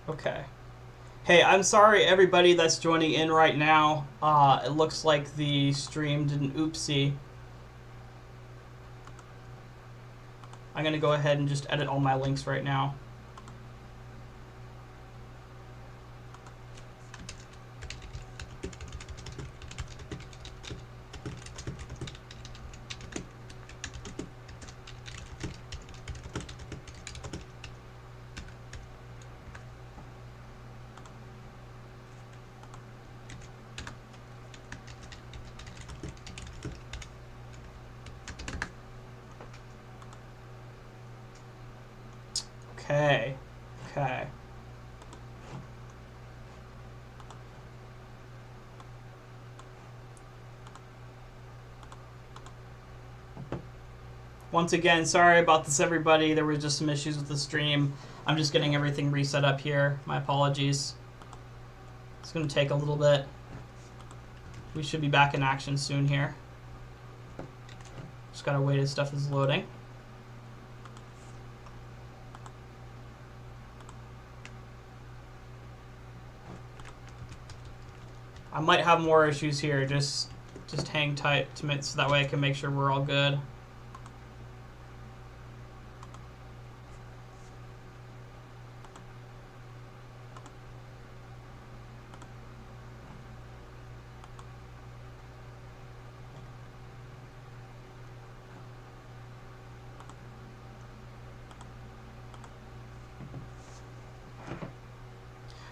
Okay. Hey, I'm sorry everybody that's joining in right now. It looks like the stream did an oopsie. I'm going to go ahead and just edit all my links right now. Okay. Okay. Once again, sorry about this, everybody. There were just some issues with the stream. I'm just getting everything reset up here. My apologies. It's going to take a little bit. We should be back in action soon here. Just gotta wait as stuff is loading. I might have more issues here. Just hang tight so that way I can make sure we're all good.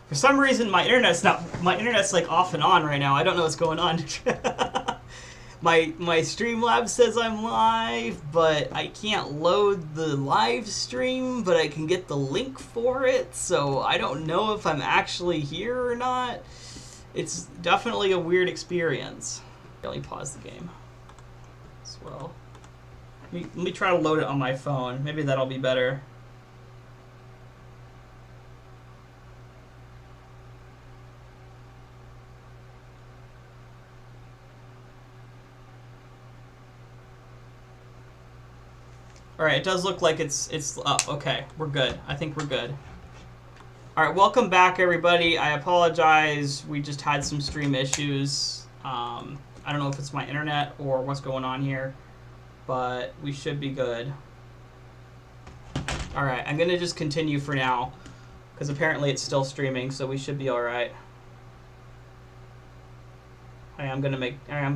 For some reason, my internet's like off and on right now. I don't know what's going on. my Streamlabs says I'm live, but I can't load the live stream, but I can get the link for it. So I don't know if I'm actually here or not. It's definitely a weird experience. Let me pause the game as well. Let me try to load it on my phone. Maybe that'll be better. Alright, it does look like it's up. Okay, we're good. I think we're good. Alright, welcome back, everybody. I apologize. We just had some stream issues. I don't know if it's my internet or what's going on here, but we should be good. Alright, I'm going to just continue for now, because apparently it's still streaming, so we should be alright. I'm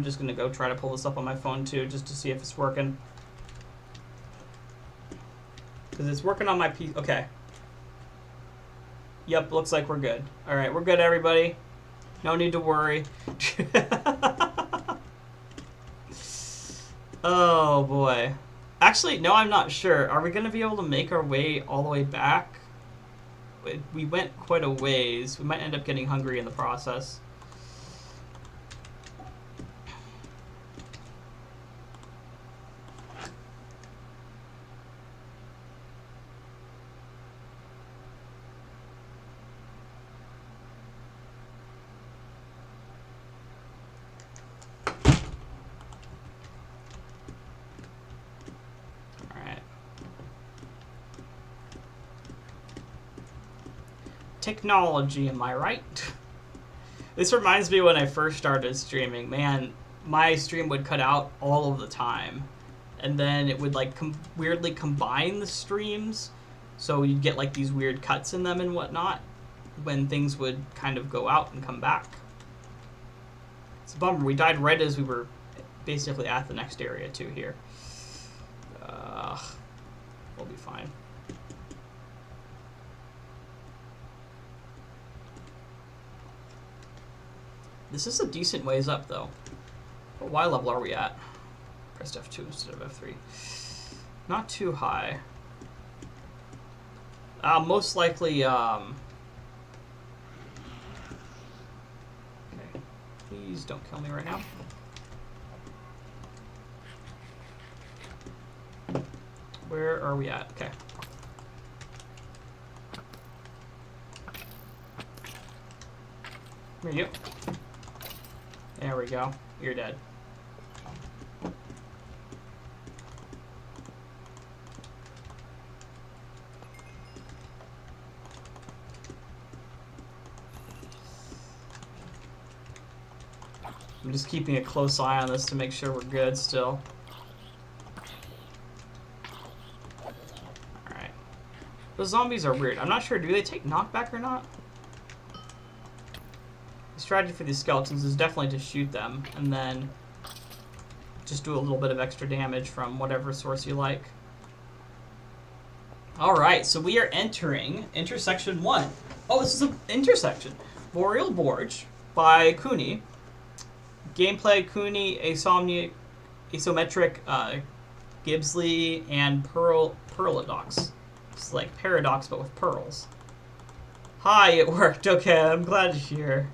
just going to go try to pull this up on my phone, too, just to see if it's working. Because it's working on my PC. Okay. Yep, looks like we're good. Alright, we're good, everybody. No need to worry. Oh, boy. Actually, no, I'm not sure. Are we going to be able to make our way all the way back? We went quite a ways. We might end up getting hungry in the process. Technology, am I right? This reminds me when I first started streaming. Man, my stream would cut out all of the time. And then it would like weirdly combine the streams. So you'd get like these weird cuts in them and whatnot. When things would kind of go out and come back. It's a bummer. We died right as we were basically at the next area too here. We'll be fine. This is a decent ways up, though. But what level are we at? Pressed F2 instead of F3. Not too high. Most likely, okay. Please don't kill me right now. Where are we at? Okay. There you go. There we go. You're dead. I'm just keeping a close eye on this to make sure we're good still. Alright. Those zombies are weird. I'm not sure, do they take knockback or not? The strategy for these skeletons is definitely to shoot them, and then just do a little bit of extra damage from whatever source you like. Alright, so we are entering intersection 1. Oh, this is an intersection. Boreal Gorge by Cooney. Gameplay, Cooney, Isometric, Gibbsley, and Pearladox. It's like Paradox, but with pearls. Hi, it worked. Okay, I'm glad to hear.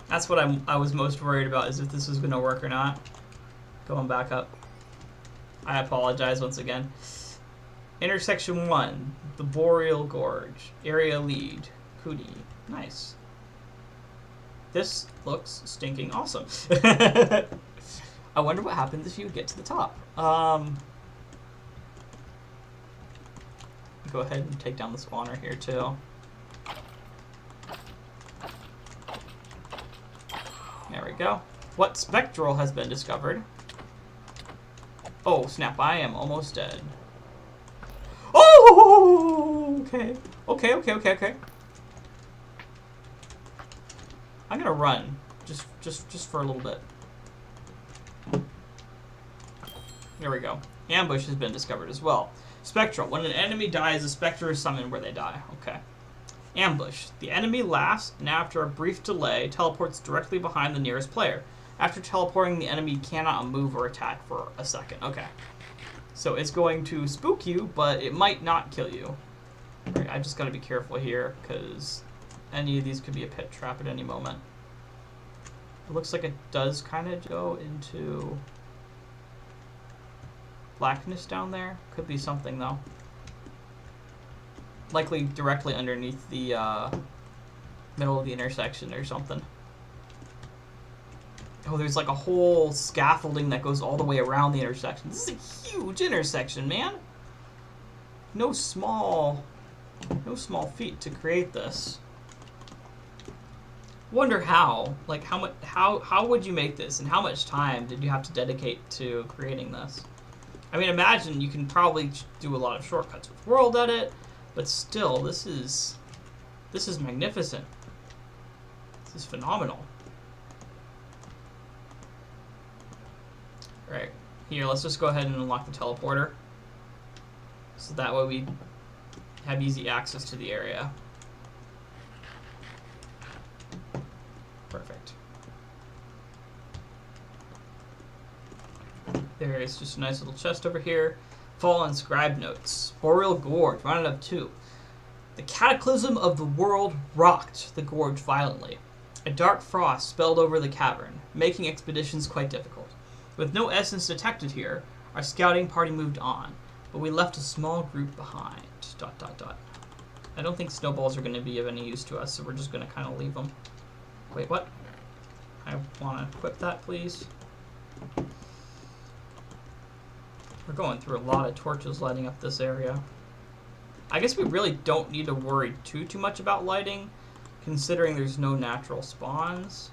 That's what I was most worried about, is if this was going to work or not. Going back up. I apologize once again. Intersection 1, the Boreal Gorge. Area lead, Cooney. Nice. This looks stinking awesome. I wonder what happens if you get to the top. Go ahead and take down the spawner here too. There we go. What spectral has been discovered? Oh snap, I am almost dead. Oh, okay. Okay. I'm gonna run, just for a little bit. There we go. Ambush has been discovered as well. Spectral. When an enemy dies, a specter is summoned where they die. Okay. Ambush. The enemy lasts, and after a brief delay, teleports directly behind the nearest player. After teleporting, the enemy cannot move or attack for a second. Okay. So it's going to spook you, but it might not kill you. Right, I just gotta be careful here, because any of these could be a pit trap at any moment. It looks like it does kind of go into blackness down there. Could be something, though. Likely directly underneath the middle of the intersection or something. Oh, there's like a whole scaffolding that goes all the way around the intersection. This is a huge intersection, man. No small feat to create this. Wonder how. Like how would you make this, and how much time did you have to dedicate to creating this? I mean, imagine you can probably do a lot of shortcuts with World Edit, but still, this is magnificent. This is phenomenal. Right, here, let's just go ahead and unlock the teleporter. So that way we have easy access to the area. Perfect. There is just a nice little chest over here. Fallen scribe notes. Boreal Gorge, rounded up 2. The cataclysm of the world rocked the gorge violently. A dark frost spelled over the cavern, making expeditions quite difficult. With no essence detected here, our scouting party moved on, but we left a small group behind. ... I don't think snowballs are going to be of any use to us, so we're just going to kind of leave them. Wait, what? I want to equip that, please. We're going through a lot of torches lighting up this area. I guess we really don't need to worry too much about lighting, considering there's no natural spawns.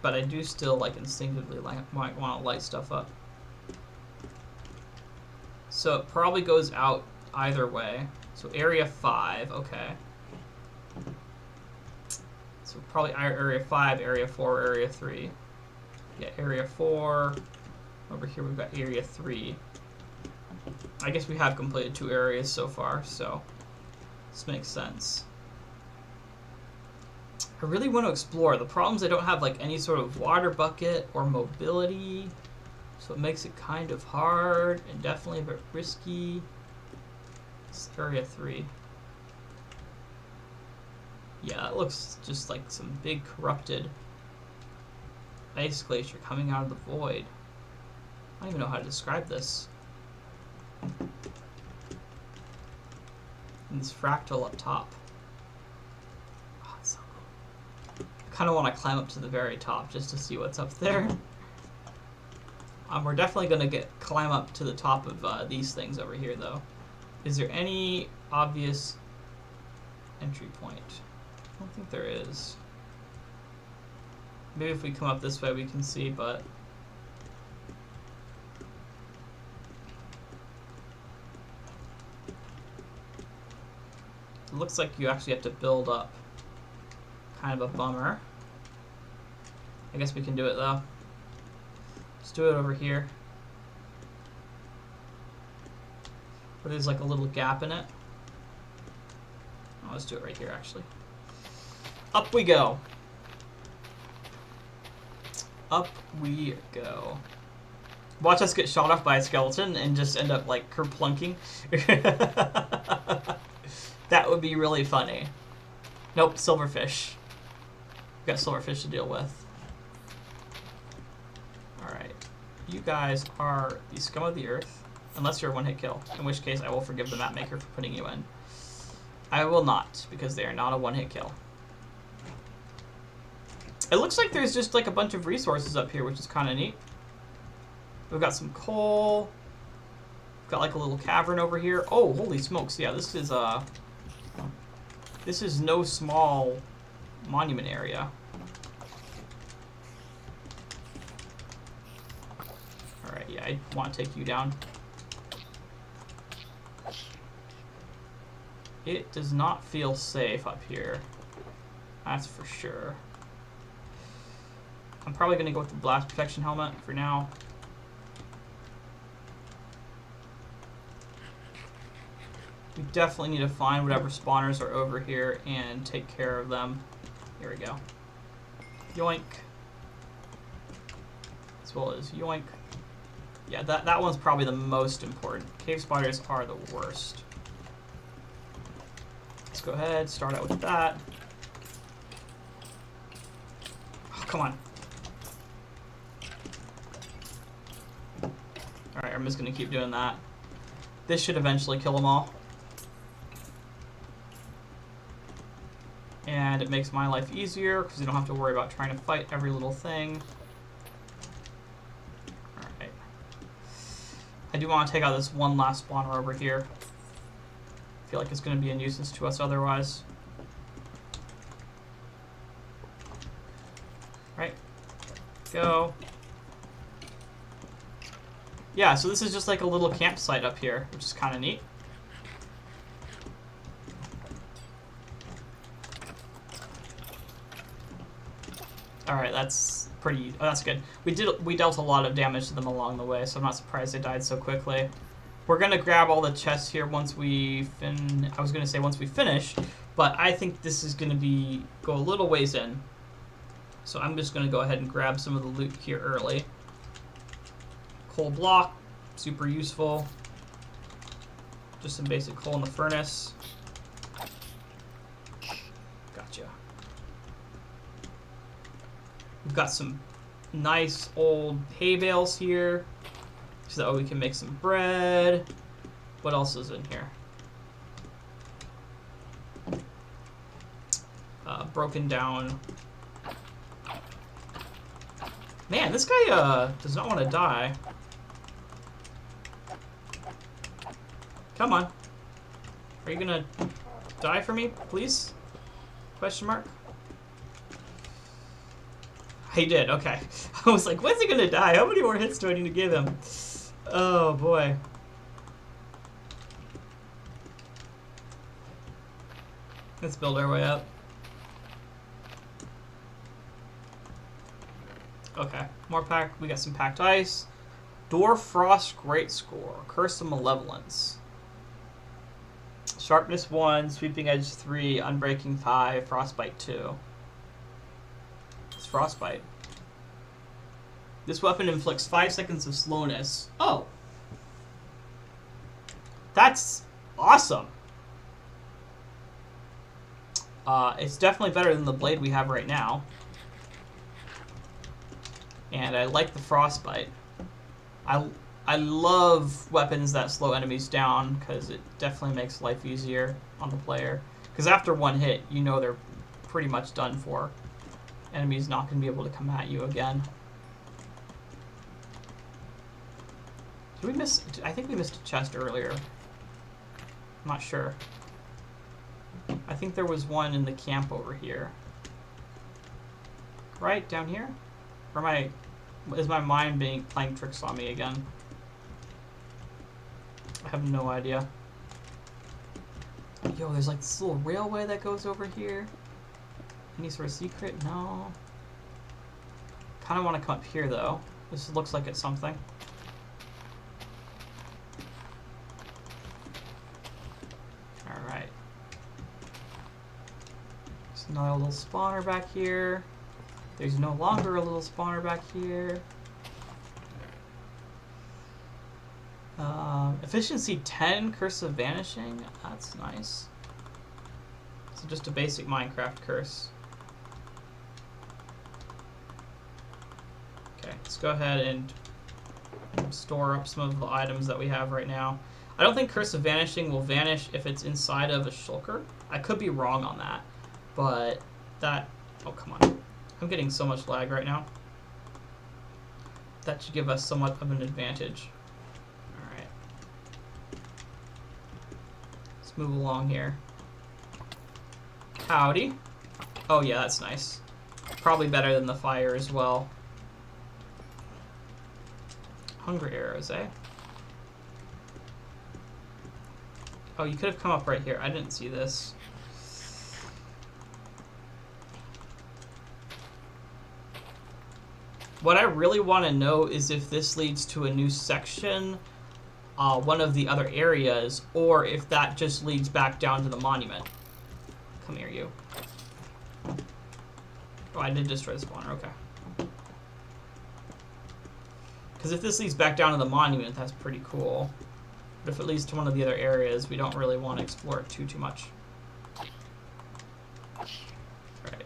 But I do still, like, instinctively might want to light stuff up. So it probably goes out either way. So area 5, okay. So probably area 5, area 4, area 3. Yeah, area 4. Over here we've got area 3. I guess we have completed 2 areas so far, so this makes sense. I really want to explore. The problem is I don't have like any sort of water bucket or mobility, so it makes it kind of hard and definitely a bit risky. It's area 3. Yeah, it looks just like some big corrupted ice glacier coming out of the void. I don't even know how to describe this. And this fractal up top. Oh, it's so cool. I kind of want to climb up to the very top just to see what's up there. We're definitely going to climb up to the top of these things over here, though. Is there any obvious entry point? don't think there is. Maybe if we come up this way we can see, but... It looks like you actually have to build up. Kind of a bummer. I guess we can do it though. Let's do it over here. Where there's like a little gap in it. Oh, let's do it right here actually. Up we go. Up we go. Watch us get shot off by a skeleton and just end up like kerplunking. That would be really funny. Nope, silverfish. We've got silverfish to deal with. Alright. You guys are the scum of the earth. Unless you're a one-hit kill. In which case I will forgive the map maker for putting you in. I will not, because they are not a one-hit kill. It looks like there's just like a bunch of resources up here, which is kind of neat. We've got some coal. We've got like a little cavern over here. Oh, holy smokes. Yeah, this is no small monument area. Alright, yeah, I want to take you down. It does not feel safe up here. That's for sure. I'm probably going to go with the blast protection helmet for now. We definitely need to find whatever spawners are over here and take care of them. Here we go. Yoink. As well as yoink. Yeah, that one's probably the most important. Cave spiders are the worst. Let's go ahead, start out with that. Oh, come on. Alright, I'm just going to keep doing that. This should eventually kill them all. And it makes my life easier because you don't have to worry about trying to fight every little thing. Alright. I do want to take out this one last spawner over here. I feel like it's going to be a nuisance to us otherwise. Right. Go. Yeah, so this is just like a little campsite up here, which is kind of neat. Alright, that's pretty... Oh, that's good. We dealt a lot of damage to them along the way, so I'm not surprised they died so quickly. We're going to grab all the chests here once we I was going to say once we finish, but I think this is going to go a little ways in. So I'm just going to go ahead and grab some of the loot here early. Coal block, super useful. Just some basic coal in the furnace. Gotcha. We've got some nice old hay bales here, so that way we can make some bread. What else is in here? Broken down. Man, this guy does not want to die. Come on. Are you gonna die for me, please? Question mark. He did, okay. I was like, when's he gonna die? How many more hits do I need to give him? Oh, boy. Let's build our way up. Okay, more pack. We got some packed ice. Dwarf Frost Greatsword. Curse of Malevolence. Sharpness 1, Sweeping Edge 3, Unbreaking 5, Frostbite 2. It's Frostbite. This weapon inflicts 5 seconds of slowness. Oh! That's awesome! It's definitely better than the blade we have right now. And I like the Frostbite. I love weapons that slow enemies down because it definitely makes life easier on the player. Because after one hit, you know they're pretty much done for. Enemies not going to be able to come at you again. Did we miss... I think we missed a chest earlier. I'm not sure. I think there was one in the camp over here. Right down here? Or is my mind playing tricks on me again? I have no idea. Yo, there's like this little railway that goes over here. Any sort of secret? No. Kind of want to come up here though. This looks like it's something. Alright. There's another little spawner back here. There's no longer a little spawner back here. Efficiency 10, Curse of Vanishing. That's nice. So just a basic Minecraft curse. Okay, let's go ahead and store up some of the items that we have right now. I don't think Curse of Vanishing will vanish if it's inside of a shulker. I could be wrong on that, but that... Oh, come on. I'm getting so much lag right now. That should give us somewhat of an advantage. Alright. Let's move along here. Howdy. Oh yeah, that's nice. Probably better than the fire as well. Hunger arrows, eh? Oh, you could have come up right here. I didn't see this. What I really want to know is if this leads to a new section, one of the other areas, or if that just leads back down to the monument. Come here, you. Oh, I did destroy the spawner. Okay. Because if this leads back down to the monument, that's pretty cool. But if it leads to one of the other areas, we don't really want to explore it too much. Right.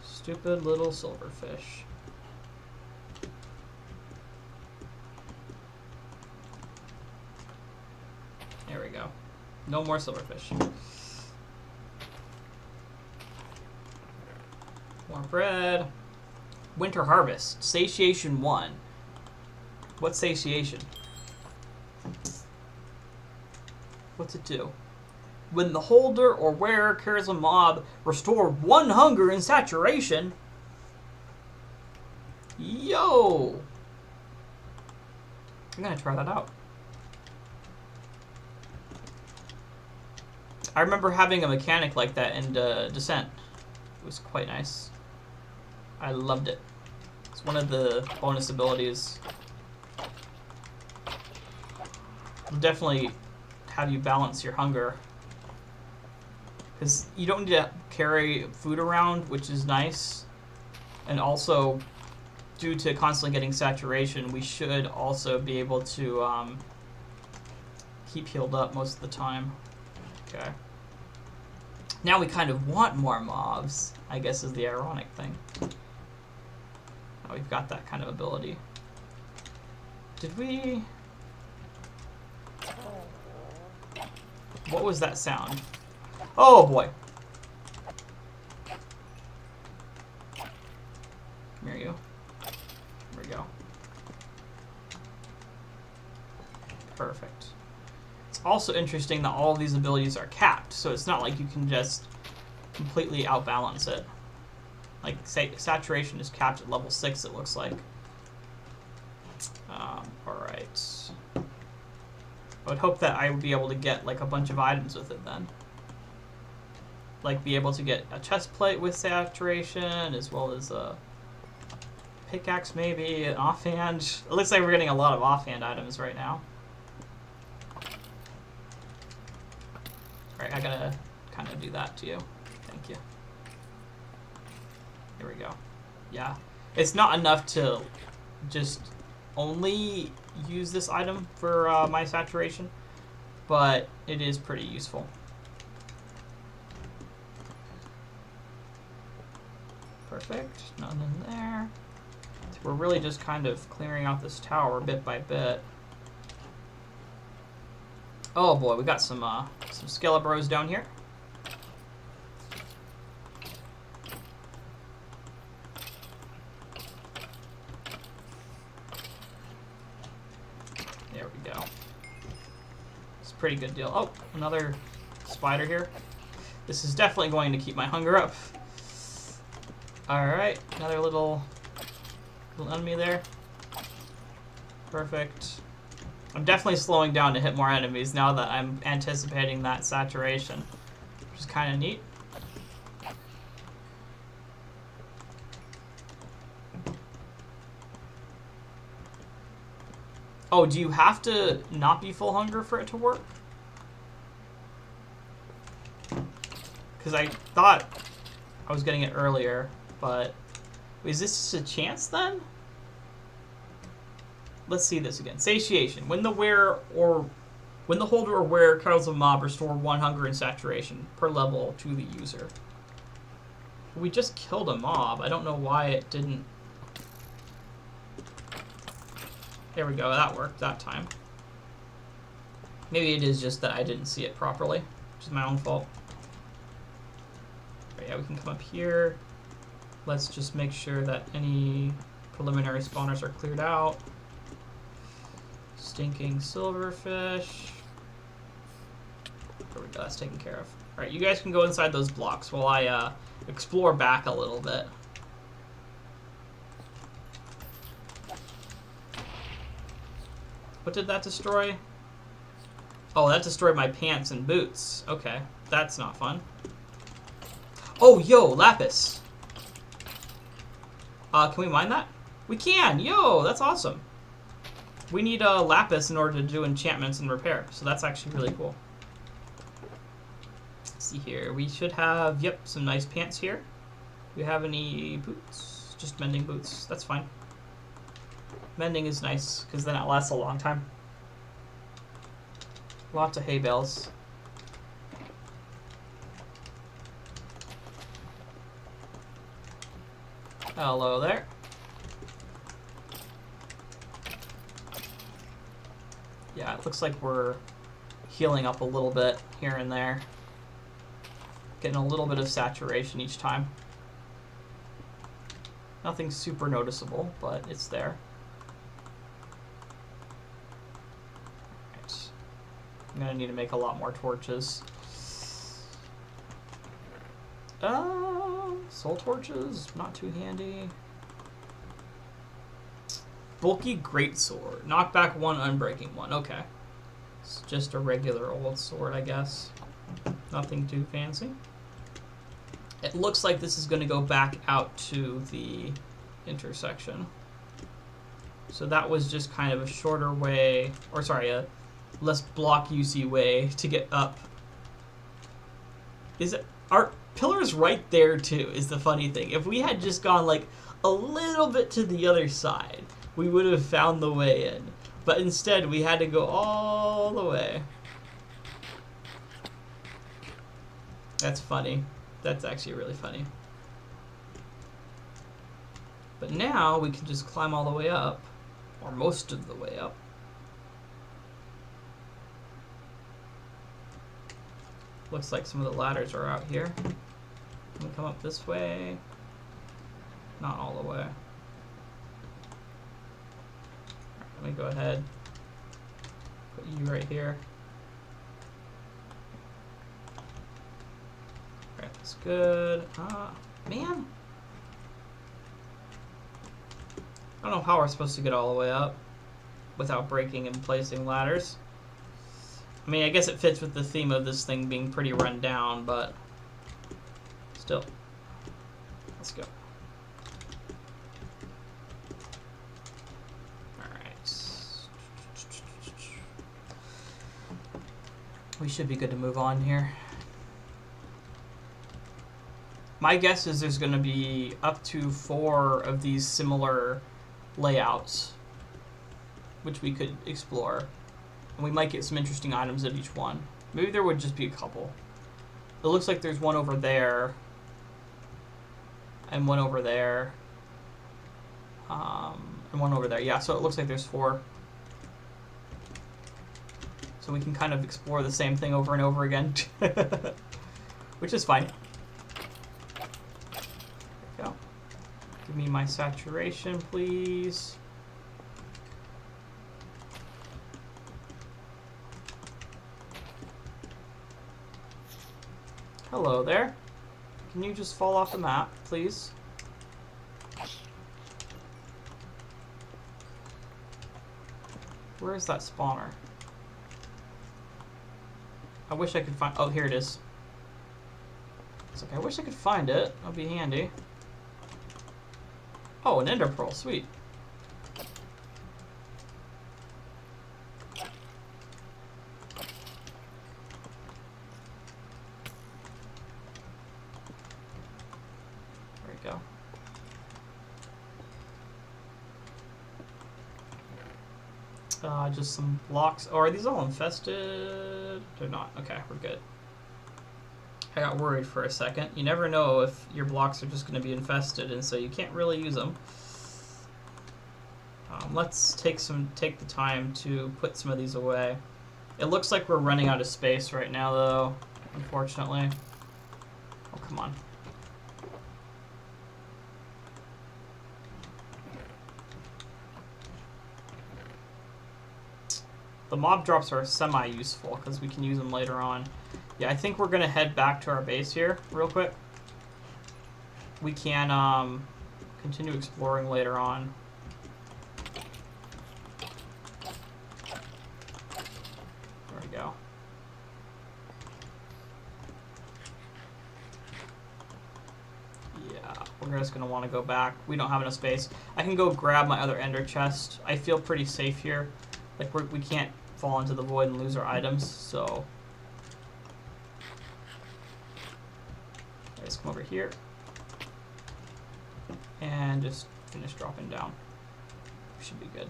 Stupid little silverfish. There we go. No more silverfish. More bread. Winter harvest. Satiation 1. What's satiation? What's it do? When the holder or wearer carries a mob, restore 1 hunger and saturation. Yo! I'm gonna try that out. I remember having a mechanic like that in Descent. It was quite nice. I loved it. It's one of the bonus abilities. It'll definitely have you balance your hunger. Because you don't need to carry food around, which is nice. And also, due to constantly getting saturation, we should also be able to keep healed up most of the time. Okay. Now we kind of want more mobs, I guess is the ironic thing. Now we've got that kind of ability. Did we... What was that sound? Oh boy. Come here, you. There we go. Perfect. It's also interesting that all of these abilities are capped, so it's not like you can just completely outbalance it. Like, say, saturation is capped at level 6, it looks like. Alright. I would hope that I would be able to get, like, a bunch of items with it then. Like, be able to get a chest plate with saturation, as well as a pickaxe maybe, an offhand. It looks like we're getting a lot of offhand items right now. Alright, I gotta kind of do that to you. Thank you. Here we go. Yeah. It's not enough to just only use this item for my saturation, but it is pretty useful. Perfect. Nothing in there. So we're really just kind of clearing out this tower bit by bit. Oh boy, we got some Skelebros down here. There we go. It's a pretty good deal. Oh, another spider here. This is definitely going to keep my hunger up. Alright, another little enemy there. Perfect. I'm definitely slowing down to hit more enemies now that I'm anticipating that saturation, which is kind of neat. Oh, do you have to not be full hunger for it to work? Because I thought I was getting it earlier, but is this just a chance then? Let's see this again. Satiation. When the holder or wearer kills a mob, restore 1 hunger and saturation per level to the user. We just killed a mob. I don't know why it didn't. There we go. That worked that time. Maybe it is just that I didn't see it properly, which is my own fault. Right, yeah, we can come up here. Let's just make sure that any preliminary spawners are cleared out. Stinking silverfish. There we go, that's taken care of. Alright, you guys can go inside those blocks while I explore back a little bit. What did that destroy? Oh, that destroyed my pants and boots. Okay, that's not fun. Oh, yo, lapis. Can we mine that? We can! Yo, that's awesome. We need lapis in order to do enchantments and repair, so that's actually really cool. Let's see here. We should have, yep, some nice pants here. Do we have any boots? Just mending boots. That's fine. Mending is nice, because then it lasts a long time. Lots of hay bales. Hello there. Yeah, it looks like we're healing up a little bit here and there. Getting a little bit of saturation each time. Nothing super noticeable, but it's there. Right. I'm gonna need to make a lot more torches. Soul torches, not too handy. Bulky Greatsword. Knockback 1, unbreaking 1. Okay. It's just a regular old sword, I guess. Nothing too fancy. It looks like this is going to go back out to the intersection. So that was just kind of a shorter way, or sorry, a less block usey way to get up. Is it, are pillars right there too, is the funny thing. If we had just gone like a little bit to the other side, we would have found the way in. But instead, we had to go all the way. That's funny. That's actually really funny. But now we can just climb all the way up, or most of the way up. Looks like some of the ladders are out here. Can we come up this way? Not all the way. Let me go ahead. Put you right here. Alright, that's good. Man. I don't know how we're supposed to get all the way up without breaking and placing ladders. I mean, I guess it fits with the theme of this thing being pretty run down, but still. Let's go. We should be good to move on here. My guess is there's going to be up to 4 of these similar layouts, which we could explore. And we might get some interesting items at each one. Maybe there would just be a couple. It looks like there's one over there. And one over there. And one over there. Yeah, so it looks like there's 4. So we can kind of explore the same thing over and over again. Which is fine. There we go. Give me my saturation, please. Hello there. Can you just fall off the map, please? Where is that spawner? I wish I could find... Oh, here it is. It's okay. I wish I could find it. That'd be handy. Oh, an ender pearl. Sweet. There we go. Just some blocks. Oh, are these all infested? They're not. Okay, we're good. I got worried for a second. You never know if your blocks are just going to be infested, and so you can't really use them. Let's take the time to put some of these away. It looks like we're running out of space right now, though, unfortunately. Oh, come on. The mob drops are semi-useful because we can use them later on. Yeah, I think we're going to head back to our base here real quick. We can continue exploring later on. There we go. Yeah, we're just going to want to go back. We don't have enough space. I can go grab my other ender chest. I feel pretty safe here. Like, we can't fall into the void and lose our items, so... Let's come over here. And just finish dropping down. We should be good.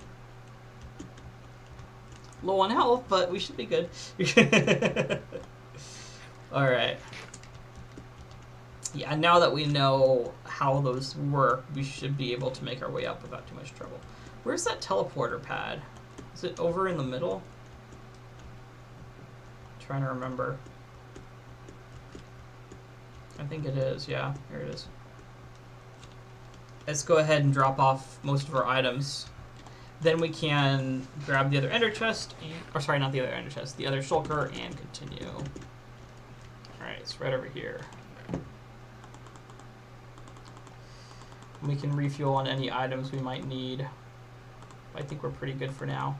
Low on health, but we should be good. Alright. Yeah, now that we know how those work, we should be able to make our way up without too much trouble. Where's that teleporter pad? Is it over in the middle? I'm trying to remember. I think it is, yeah. Here it is. Let's go ahead and drop off most of our items. Then we can grab the other ender chest, or sorry, not the other ender chest, the other shulker, and continue. Alright, it's right over here. We can refuel on any items we might need. I think we're pretty good for now.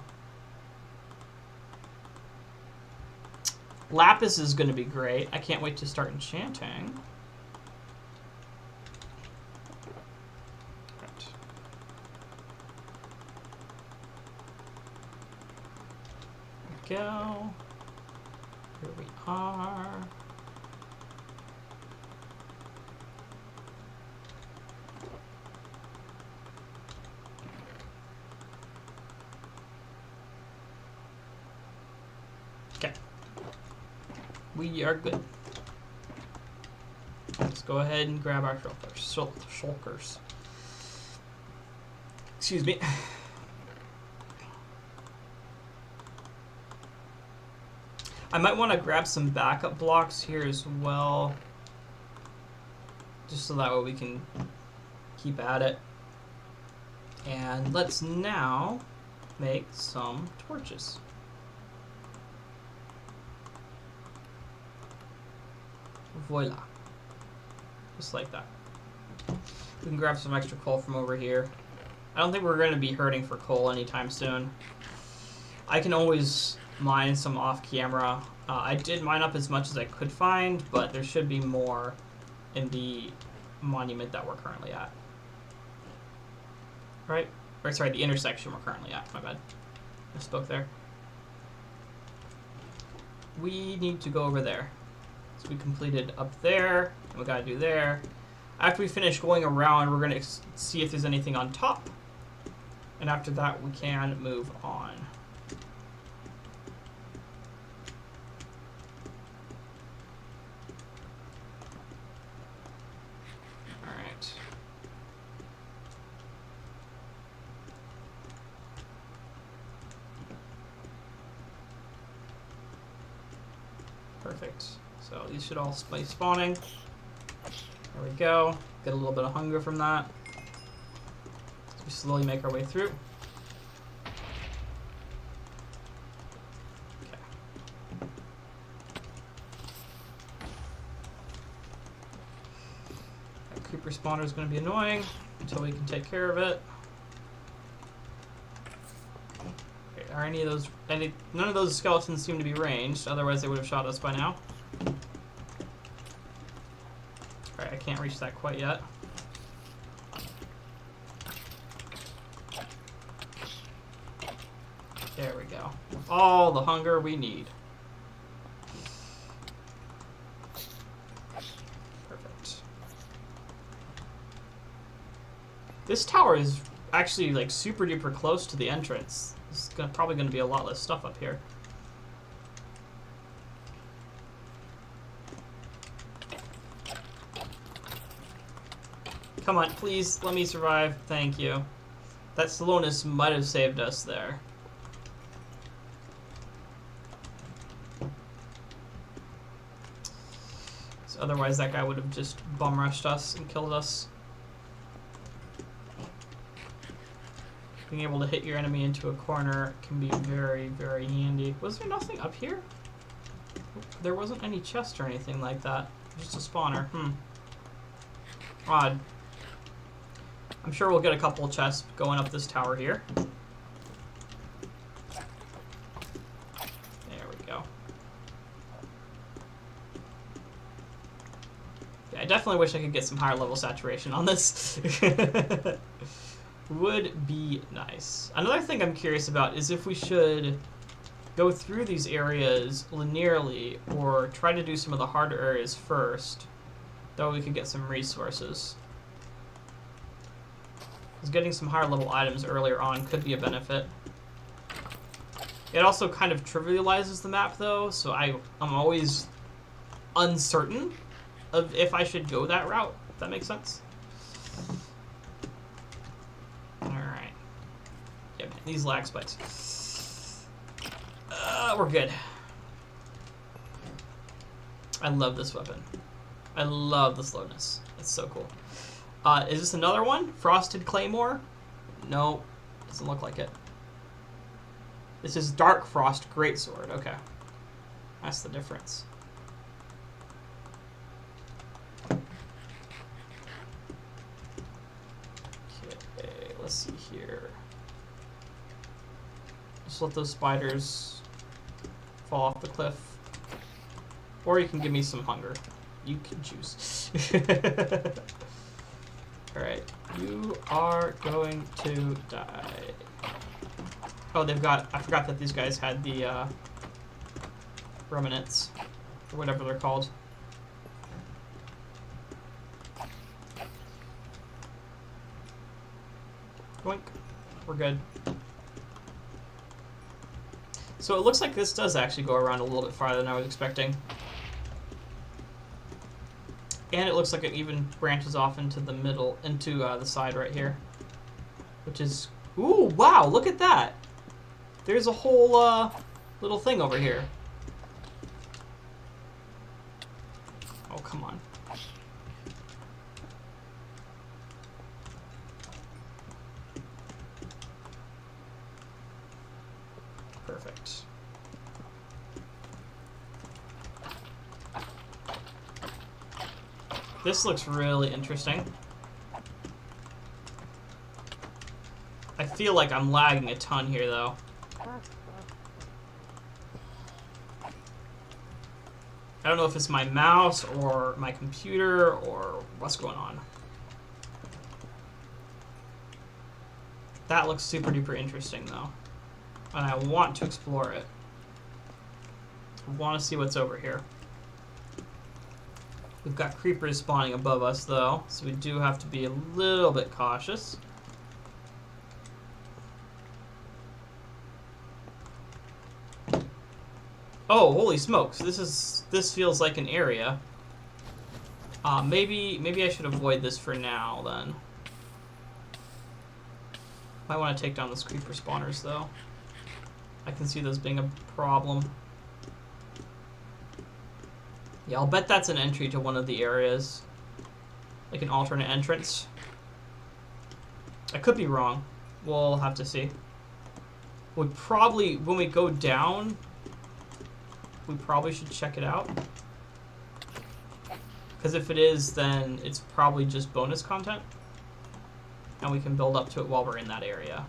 Lapis is going to be great. I can't wait to start enchanting. Right. There we go. Here we are. We are good. Let's go ahead and grab our shulkers. Excuse me. I might want to grab some backup blocks here as well. Just so that way we can keep at it. And let's now make some torches. Voila. Just like that. We can grab some extra coal from over here. I don't think we're going to be hurting for coal anytime soon. I can always mine some off camera. I did mine up as much as I could find, but there should be more in the monument that we're currently at. Right? Or sorry, the intersection we're currently at. My bad. I spoke there. We need to go over there. So we completed up there, and we gotta do there. After we finish going around, we're gonna see if there's anything on top. And after that, we can move on. Alright. Perfect. So these should all be spawning. There we go. Get a little bit of hunger from that. We slowly make our way through. Okay. spawner is going to be annoying until we can take care of it. Okay, are any of those... none of those skeletons seem to be ranged, otherwise they would have shot us by now. Alright, I can't reach that quite yet. There we go. All the hunger we need. Perfect. This tower is actually like super duper close to the entrance. There's probably going to be a lot less stuff up here. Come on, please let me survive. Thank you. That slowness might have saved us there. Otherwise, that guy would have just bum rushed us and killed us. Being able to hit your enemy into a corner can be very, very handy. Was there nothing up here? There wasn't any chest or anything like that. Just a spawner. Odd. I'm sure we'll get a couple of chests going up this tower here. I definitely wish I could get some higher level saturation on this. Would be nice. Another thing I'm curious about is if we should go through these areas linearly or try to do some of the harder areas first, though we could get some resources. Because getting some higher level items earlier on could be a benefit. It also kind of trivializes the map though, so I'm always uncertain of if I should go that route, if that makes sense. Alright. Yeah, man, these lag spikes. We're good. I love this weapon. I love the slowness. It's so cool. Is this another one? Frosted Claymore? No, doesn't look like it. This is Dark Frost Greatsword. Okay. That's the difference. Let's see here. Just let those spiders fall off the cliff. Or you can give me some hunger. You can choose. Alright. You are going to die. Oh, they've got... I forgot that these guys had the remnants. Or whatever they're called. Boink. We're good. So it looks like this does actually go around a little bit farther than I was expecting. And it looks like it even branches off into the middle, into the side right here. Which is... Ooh, wow, look at that! There's a whole little thing over here. Oh, come on. Perfect. This looks really interesting. I feel like I'm lagging a ton here, though. I don't know if it's my mouse or my computer or what's going on. That looks super duper interesting, though. And I want to explore it. I want to see what's over here. We've got creepers spawning above us, though, so we do have to be a little bit cautious. Oh, holy smokes! This feels like an area. Maybe I should avoid this for now, then. Might want to take down those creeper spawners, though. I can see those being a problem. Yeah, I'll bet that's an entry to one of the areas. Like an alternate entrance. I could be wrong. We'll have to see. We probably, when we go down, we probably should check it out. Because if it is, then it's probably just bonus content. And we can build up to it while we're in that area.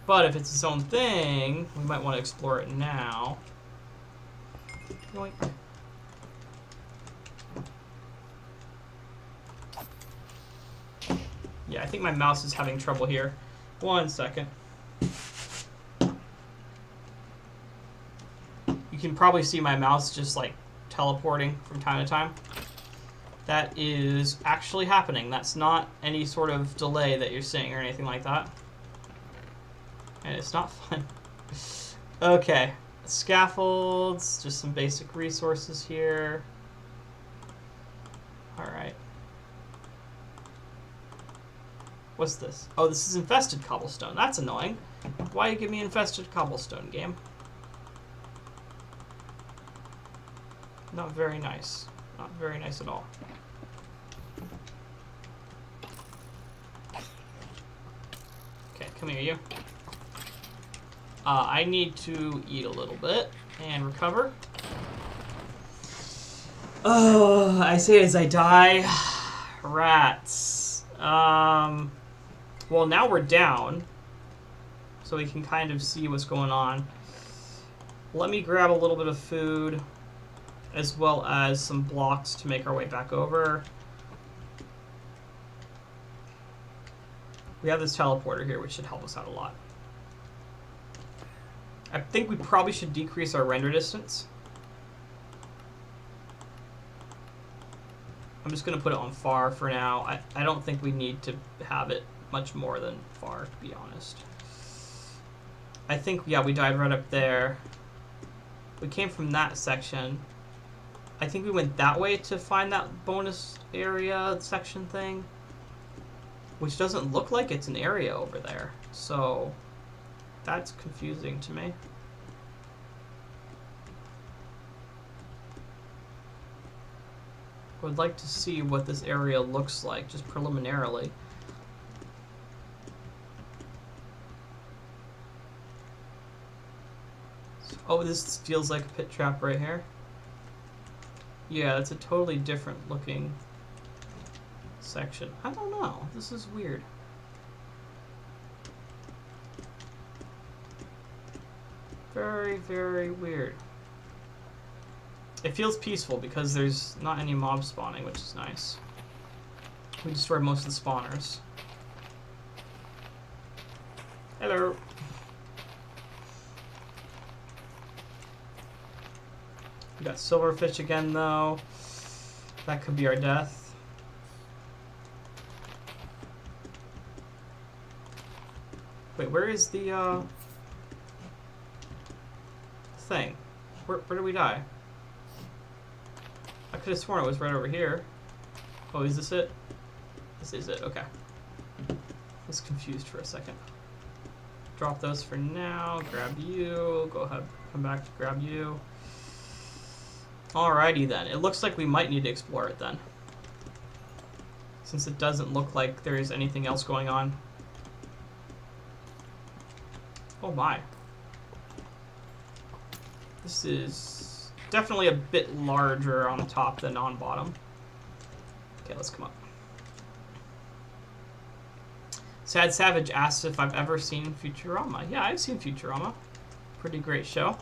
But if it's its own thing, we might want to explore it now. Yoink. Yeah, I think my mouse is having trouble here. 1 second. You can probably see my mouse just like teleporting from time to time. That is actually happening. That's not any sort of delay that you're seeing or anything like that. And it's not fun. Okay. Scaffolds, just some basic resources here. Alright. What's this? Oh, this is infested cobblestone. That's annoying. Why you give me infested cobblestone, game? Not very nice. Not very nice at all. Okay, come here, you. I need to eat a little bit and recover. Oh, I say as I die. Rats. Well, now we're down, so we can kind of see what's going on. Let me grab a little bit of food, as well as some blocks to make our way back over. We have this teleporter here, which should help us out a lot. I think we probably should decrease our render distance. I'm just going to put it on far for now. I don't think we need to have it much more than far, to be honest. I think, yeah, we died right up there. We came from that section. I think we went that way to find that bonus area section thing, which doesn't look like it's an area over there. So that's confusing to me. I would like to see what this area looks like, just preliminarily. Oh, this feels like a pit trap right here. Yeah, it's a totally different looking section. I don't know. This is weird. Very, very weird. It feels peaceful because there's not any mob spawning, which is nice. We destroyed most of the spawners. Hello. We got silverfish again, though. That could be our death. Wait, where is the thing? Where did we die? I could have sworn it was right over here. Oh, is this it? This is it, okay. I was confused for a second. Drop those for now, grab you, go ahead, come back to grab you. Alrighty then, it looks like we might need to explore it then. Since it doesn't look like there is anything else going on. Oh my. This is definitely a bit larger on the top than on bottom. Okay, let's come up. Sad Savage asked if I've ever seen Futurama. Yeah, I've seen Futurama. Pretty great show.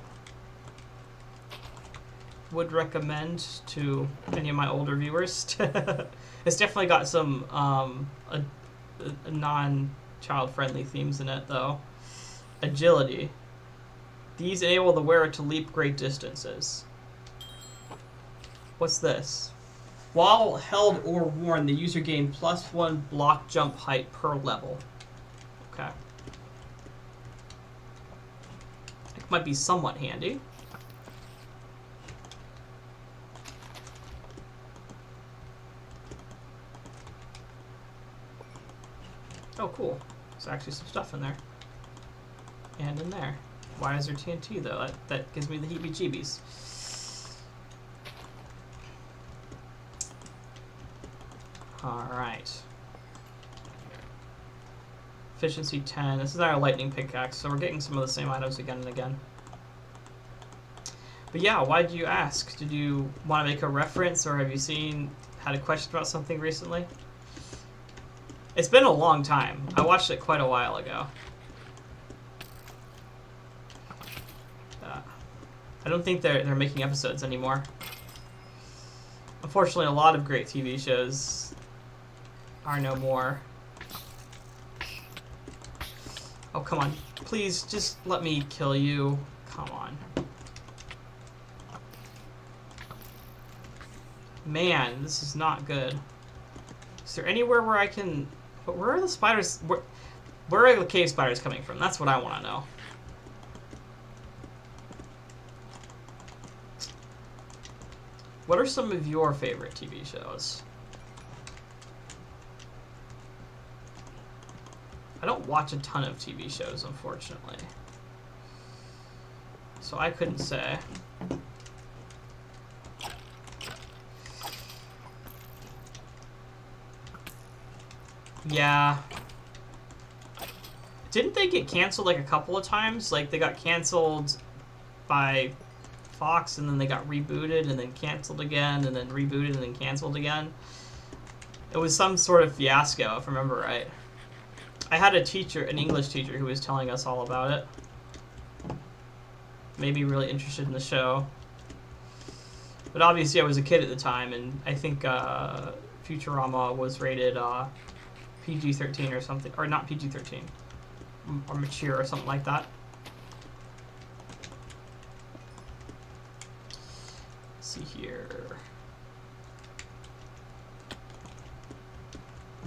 Would recommend to any of my older viewers. It's definitely got some non-child friendly themes in it, though. Agility. These enable the wearer to leap great distances. What's this? While held or worn, the user gained +1 block jump height per level. Okay. It might be somewhat handy. Oh, cool. There's actually some stuff in there. And in there. Why is there TNT, though? That gives me the heebie-jeebies. Alright. Efficiency 10. This is our lightning pickaxe, so we're getting some of the same items again and again. But yeah, why did you ask? Did you want to make a reference, or have you had a question about something recently? It's been a long time. I watched it quite a while ago. I don't think they're making episodes anymore. Unfortunately, a lot of great TV shows are no more. Oh, come on. Please, just let me kill you. Come on. Man, this is not good. Is there anywhere where I can... Where are the spiders... Where are the cave spiders coming from? That's what I want to know. What are some of your favorite TV shows? I don't watch a ton of TV shows, unfortunately. So I couldn't say. Yeah. Didn't they get canceled like a couple of times? Like they got canceled by Fox, and then they got rebooted, and then canceled again, and then rebooted, and then canceled again. It was some sort of fiasco, if I remember right. I had a teacher, an English teacher, who was telling us all about it. Made me really interested in the show. But obviously I was a kid at the time, and I think Futurama was rated PG-13 or something. Or not PG-13. Or mature or something like that. See here.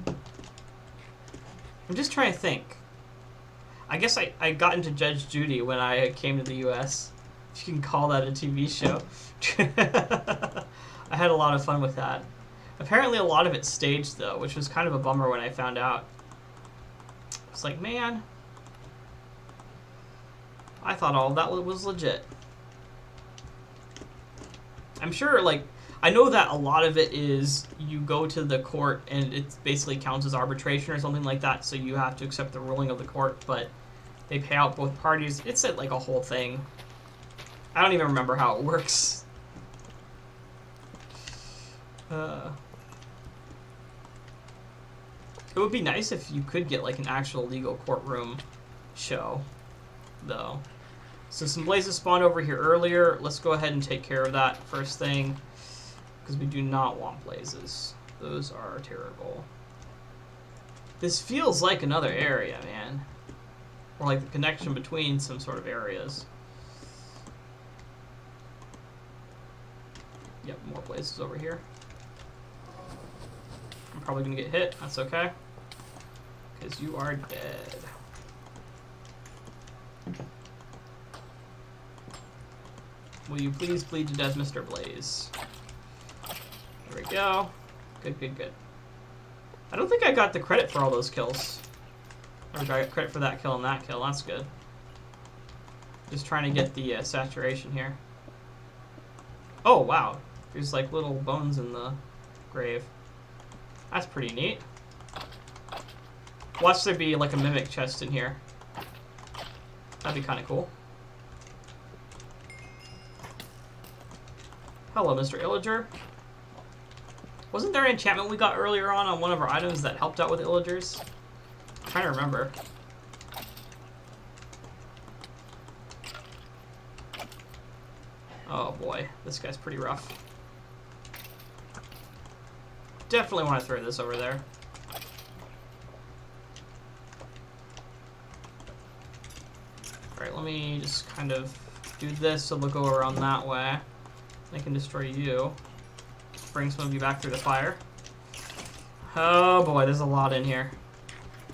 I'm just trying to think. I guess I got into Judge Judy when I came to the US. If you can call that a TV show. I had a lot of fun with that. Apparently a lot of it's staged though, which was kind of a bummer when I found out. It's like, man, I thought all that was legit. I'm sure, like, I know that a lot of it is you go to the court and it basically counts as arbitration or something like that, so you have to accept the ruling of the court, but they pay out both parties. It's like a whole thing. I don't even remember how it works. It would be nice if you could get like an actual legal courtroom show, though. So some blazes spawned over here earlier. Let's go ahead and take care of that first thing, because we do not want blazes. Those are terrible. This feels like another area, man. Or like the connection between some sort of areas. Yep, more blazes over here. I'm probably gonna get hit. That's okay, because you are dead. Will you please bleed to death, Mr. Blaze? There we go. Good, good, good. I don't think I got the credit for all those kills. Or I got credit for that kill and that kill. That's good. Just trying to get the saturation here. Oh, wow. There's like little bones in the grave. That's pretty neat. Watch there be like a mimic chest in here. That'd be kind of cool. Hello, Mr. Illager. Wasn't there an enchantment we got earlier on one of our items that helped out with Illagers? I'm trying to remember. Oh boy, this guy's pretty rough. Definitely want to throw this over there. Alright, let me just kind of do this so they'll go around that way. I can destroy you. Bring some of you back through the fire. Oh boy, there's a lot in here.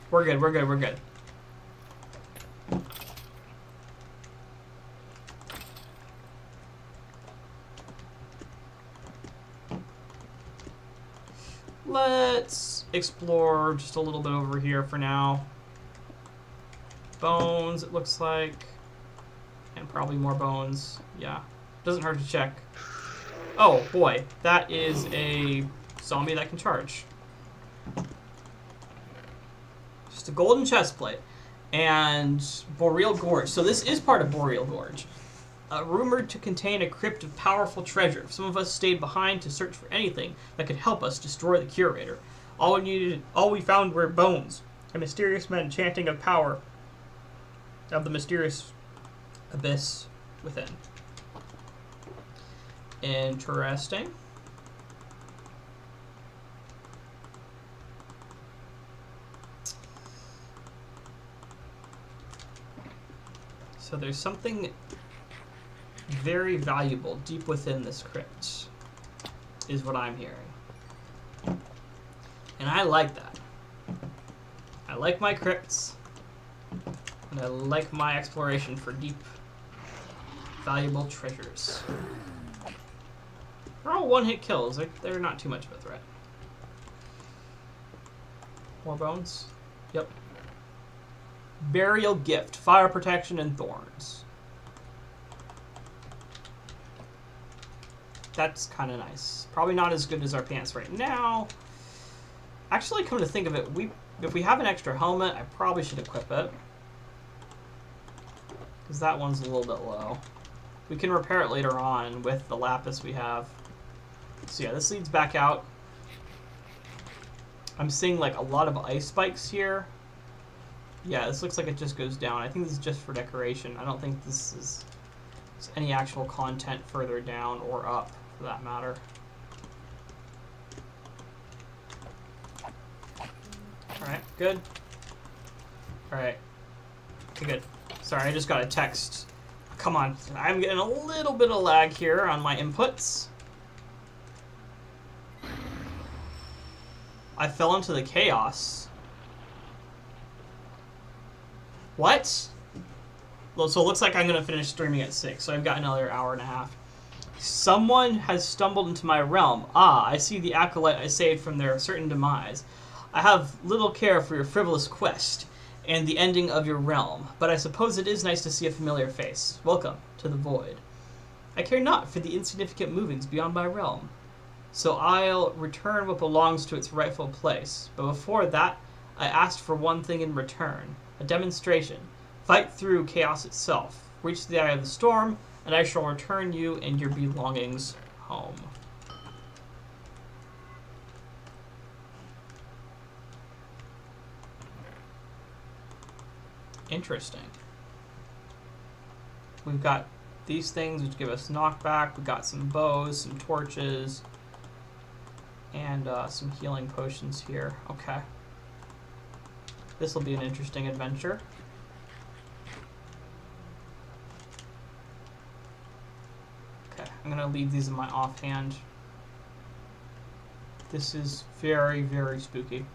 We're good, we're good, we're good. Let's explore just a little bit over here for now. Bones, it looks like. And probably more bones. Yeah. Doesn't hurt to check. Oh boy, that is a zombie that can charge. Just a golden chest plate. And Boreal Gorge. So this is part of Boreal Gorge. rumored to contain a crypt of powerful treasure. Some of us stayed behind to search for anything that could help us destroy the curator. All we found were bones, and mysterious men chanting of power of the mysterious abyss within. Interesting. So there's something very valuable deep within this crypt, is what I'm hearing. And I like that. I like my crypts, and I like my exploration for deep, valuable treasures. They're all one-hit kills. They're not too much of a threat. More bones? Yep. Burial gift, fire protection, and thorns. That's kind of nice. Probably not as good as our pants right now. Actually, come to think of it, if we have an extra helmet, I probably should equip it. Because that one's a little bit low. We can repair it later on with the lapis we have. So yeah, this leads back out. I'm seeing like a lot of ice spikes here. Yeah, this looks like it just goes down. I think this is just for decoration. I don't think this is any actual content further down or up, for that matter. Alright, good. Alright. Okay, good. Sorry, I just got a text. Come on. I'm getting a little bit of lag here on my inputs. I fell into the chaos. What? Well, so it looks like I'm going to finish streaming at 6, so I've got another hour and a half. Someone has stumbled into my realm. Ah, I see the acolyte I saved from their certain demise. I have little care for your frivolous quest and the ending of your realm, but I suppose it is nice to see a familiar face. Welcome to the void. I care not for the insignificant movings beyond my realm, so I'll return what belongs to its rightful place. But before that, I asked for one thing in return. A demonstration. Fight through chaos itself. Reach the eye of the storm, and I shall return you and your belongings home. Interesting. We've got these things which give us knockback. We've got some bows, some torches, and some healing potions here. Okay. This will be an interesting adventure. Okay, I'm going to leave these in my offhand. This is very, very spooky.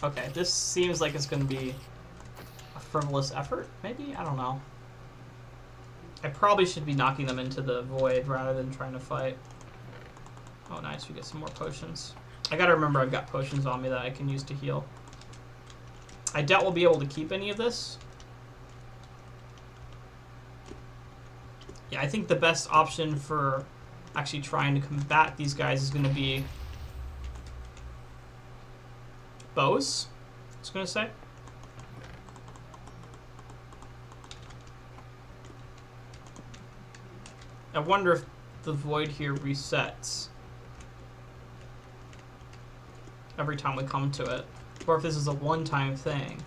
Okay, this seems like it's going to be a frivolous effort, maybe? I don't know. I probably should be knocking them into the void rather than trying to fight. Oh, nice. We get some more potions. I gotta remember I've got potions on me that I can use to heal. I doubt we'll be able to keep any of this. Yeah, I think the best option for actually trying to combat these guys is going to be bows, I was going to say. I wonder if the void here resets every time we come to it, or if this is a one-time thing.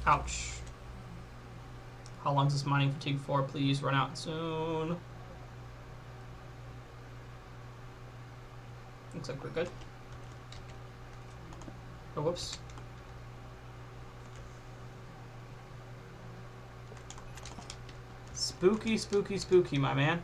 Ouch. How long is this mining fatigue for? Please run out soon. Looks like we're good. Oh, whoops. Spooky, spooky, spooky, my man.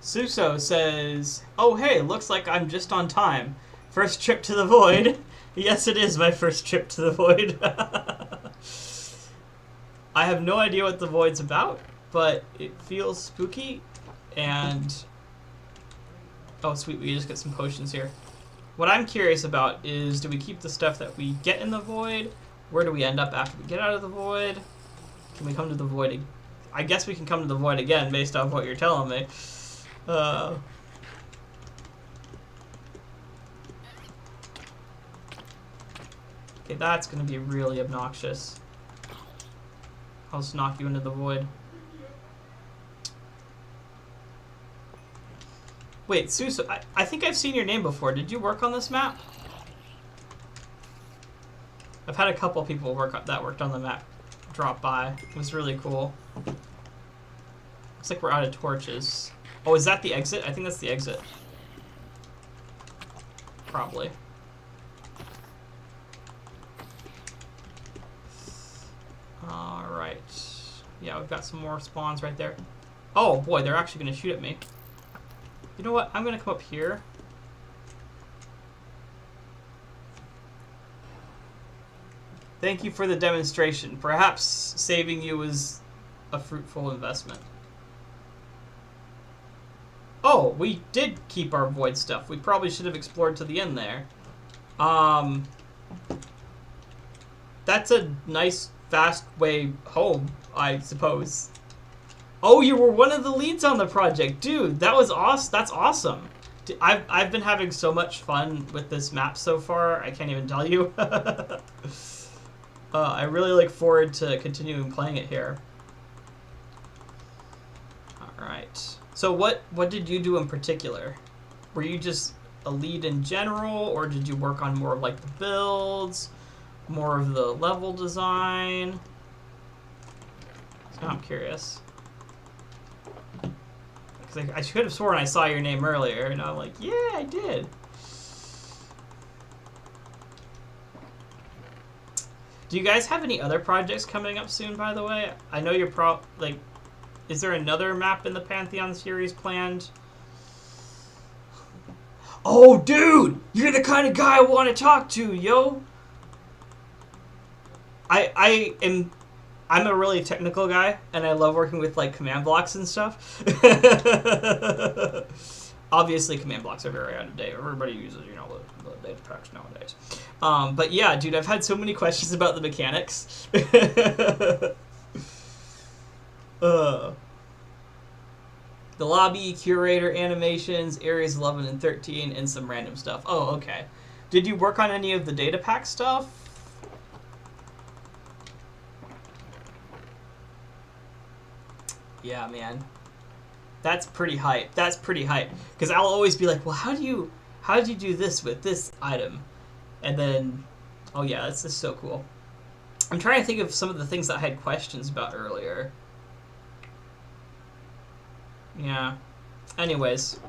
Suso says, "Oh hey, looks like I'm just on time. First trip to the void. Yes, it is my first trip to the void. I have no idea what the void's about, but it feels spooky, and... Oh, sweet, we just get some potions here. What I'm curious about is, do we keep the stuff that we get in the void? Where do we end up after we get out of the void? Can we come to the void? I guess we can come to the void again, based off what you're telling me. Okay, that's going to be really obnoxious. I'll just knock you into the void. Wait, Suso, I think I've seen your name before. Did you work on this map? I've had a couple people that worked on the map drop by. It was really cool. Looks like we're out of torches. Oh, is that the exit? I think that's the exit. Probably. Alright. Yeah, we've got some more spawns right there. Oh boy, they're actually going to shoot at me. You know what? I'm going to come up here. Thank you for the demonstration. Perhaps saving you was a fruitful investment. Oh, we did keep our void stuff. We probably should have explored to the end there. That's a nice, fast way home, I suppose. Oh, you were one of the leads on the project. Dude, that was awesome. That's awesome. I've been having so much fun with this map so far. I can't even tell you. I really look forward to continuing playing it here. Alright. So what did you do in particular? Were you just a lead in general, or did you work on more of like the builds, more of the level design? So now I'm curious. Because I could have sworn I saw your name earlier, and I'm like, yeah, I did. Do you guys have any other projects coming up soon, by the way? I know you're is there another map in the Pantheon series planned? Oh, dude! You're the kind of guy I want to talk to, yo! I'm a really technical guy, and I love working with, like, command blocks and stuff. Obviously, command blocks are very out of date. Everybody uses, you know, the data packs nowadays. But yeah, dude, I've had so many questions about the mechanics. The lobby, curator, animations, areas 11 and 13, and some random stuff. Oh, okay. Did you work on any of the data pack stuff? Yeah, man. That's pretty hype. That's pretty hype. Because I'll always be like, well, how did you do this with this item? And then, oh yeah, that's just so cool. I'm trying to think of some of the things that I had questions about earlier. Yeah. Anyways.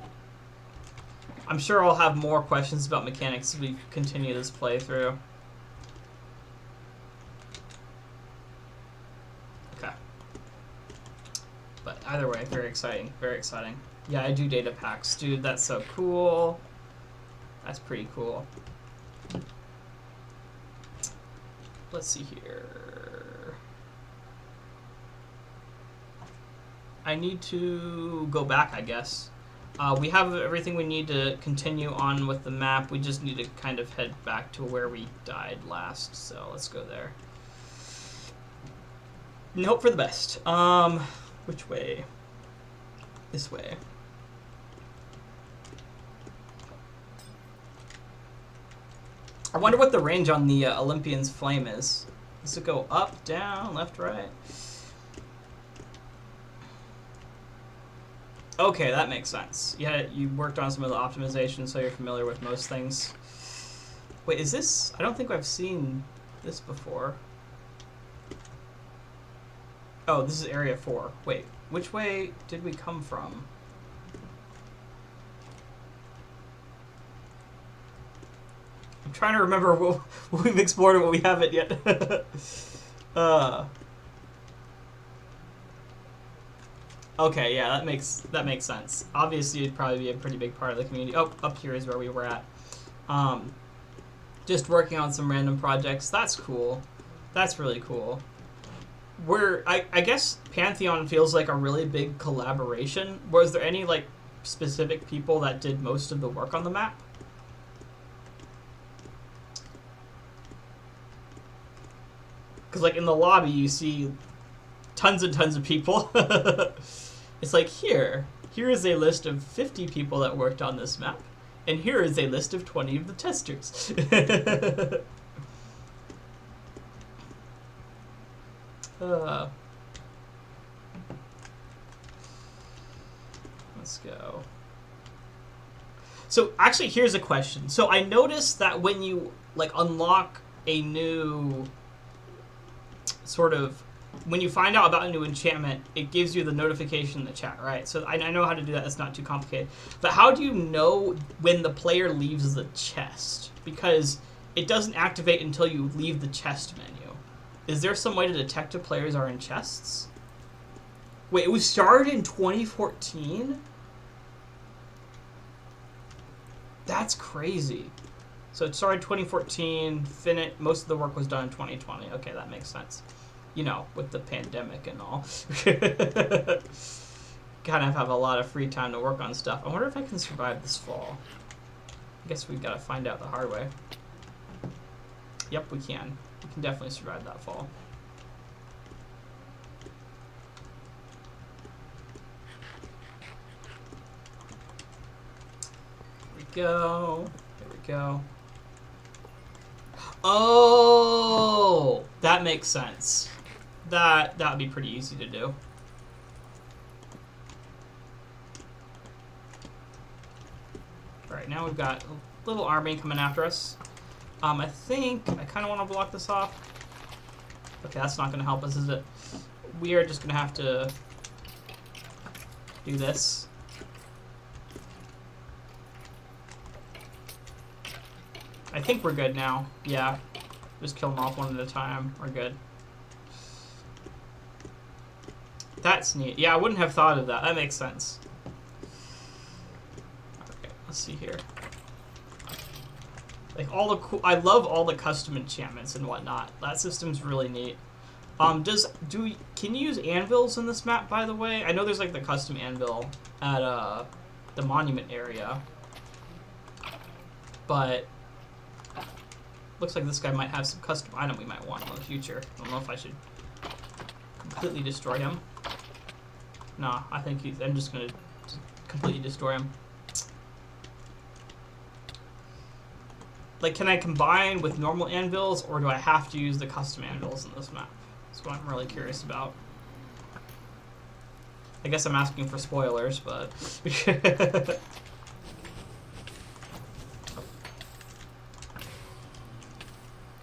I'm sure I'll have more questions about mechanics as we continue this playthrough. Okay. But either way, very exciting. Very exciting. Yeah, I do data packs. Dude, that's so cool. That's pretty cool. Let's see here. I need to go back, I guess. We have everything we need to continue on with the map. We just need to kind of head back to where we died last. So let's go there. And hope for the best. Which way? This way. I wonder what the range on the Olympian's flame is. Does it go up, down, left, right? Okay, that makes sense. Yeah, you worked on some of the optimization, so you're familiar with most things. Wait, is this... I don't think I've seen this before. Oh, this is Area 4. Wait, which way did we come from? I'm trying to remember what we've explored and what we haven't yet. Okay, yeah, that makes sense. Obviously, it'd probably be a pretty big part of the community. Oh, up here is where we were at. Just working on some random projects. That's cool. That's really cool. I guess Pantheon feels like a really big collaboration. Was there any like specific people that did most of the work on the map? Because like in the lobby you see tons and tons of people. It's like here is a list of 50 people that worked on this map, and here is a list of 20 of the testers. Let's go. So actually, here's a question. So I noticed that when you like unlock a new sort of, when you find out about a new enchantment, it gives you the notification in the chat, right? So I know how to do that. It's not too complicated. But how do you know when the player leaves the chest? Because it doesn't activate until you leave the chest menu. Is there some way to detect if players are in chests? Wait, it was started in 2014? That's crazy. So it started 2014, most of the work was done in 2020. Okay, that makes sense. You know, with the pandemic and all. Kind of have a lot of free time to work on stuff. I wonder if I can survive this fall. I guess we've got to find out the hard way. Yep, we can. We can definitely survive that fall. Here we go. There we go. Oh, that makes sense. That would be pretty easy to do. All right, now we've got a little army coming after us. I think I kind of want to block this off. Okay, that's not going to help us, is it? We are just going to have to do this. I think we're good now. Yeah. Just kill them off one at a time. We're good. That's neat. Yeah, I wouldn't have thought of that. That makes sense. Okay, let's see here. Like all the cool, I love all the custom enchantments and whatnot. That system's really neat. Can you use anvils in this map, by the way? I know there's like the custom anvil at the monument area, but looks like this guy might have some custom item we might want in the future. I don't know if I should completely destroy him. No, I think I'm just gonna completely destroy him. Like, can I combine with normal anvils, or do I have to use the custom anvils in this map? That's what I'm really curious about. I guess I'm asking for spoilers, but...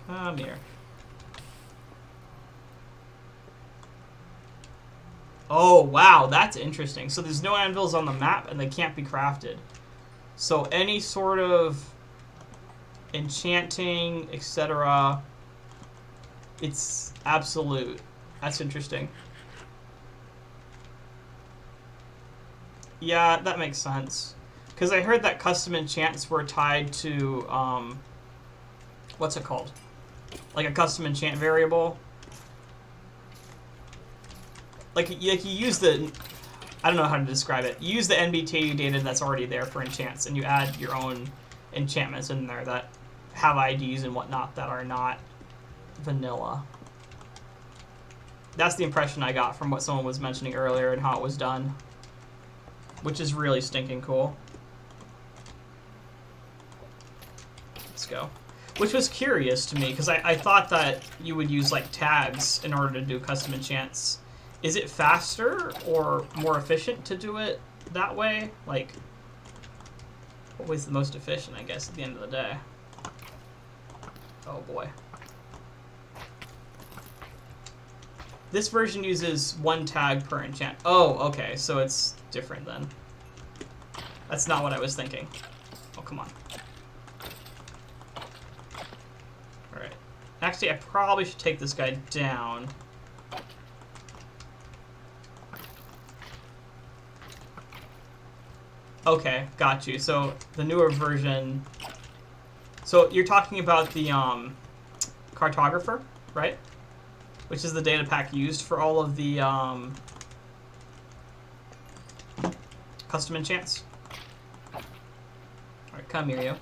Come here. Oh, wow, that's interesting. So there's no anvils on the map, and they can't be crafted. So any sort of enchanting, etc., it's absolute. That's interesting. Yeah, that makes sense. Because I heard that custom enchants were tied to, what's it called? Like a custom enchant variable. Like you use the, I don't know how to describe it. You use the NBTU data that's already there for enchants, and you add your own enchantments in there that have IDs and whatnot that are not vanilla. That's the impression I got from what someone was mentioning earlier and how it was done, which is really stinking cool. Let's go. Which was curious to me, because I thought that you would use like tags in order to do custom enchants. Is it faster or more efficient to do it that way? Like, what was the most efficient, I guess, at the end of the day? Oh boy. This version uses one tag per enchant. Oh, okay, so it's different then. That's not what I was thinking. Oh, come on. Alright. Actually, I probably should take this guy down. Okay, got you. So the newer version So you're talking about the cartographer, right? Which is the data pack used for all of the custom enchants. Alright, come here, you.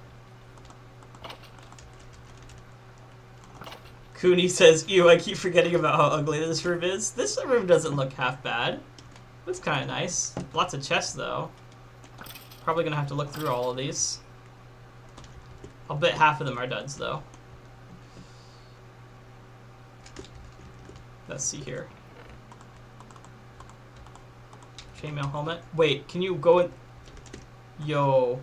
Cooney says, ew, I keep forgetting about how ugly this room is. This room doesn't look half bad. It's kind of nice. Lots of chests, though. Probably gonna have to look through all of these. I'll bet half of them are duds, though. Let's see here. Chainmail helmet. Wait, can you go in? Yo.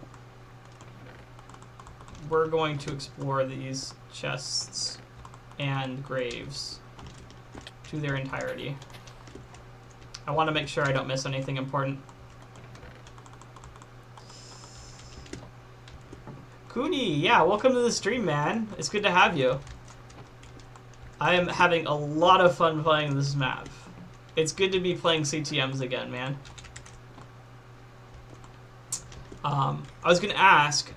We're going to explore these chests and graves to their entirety. I want to make sure I don't miss anything important. Cooney, yeah, welcome to the stream, man. It's good to have you. I am having a lot of fun playing this map. It's good to be playing CTMs again, man. I was going to ask,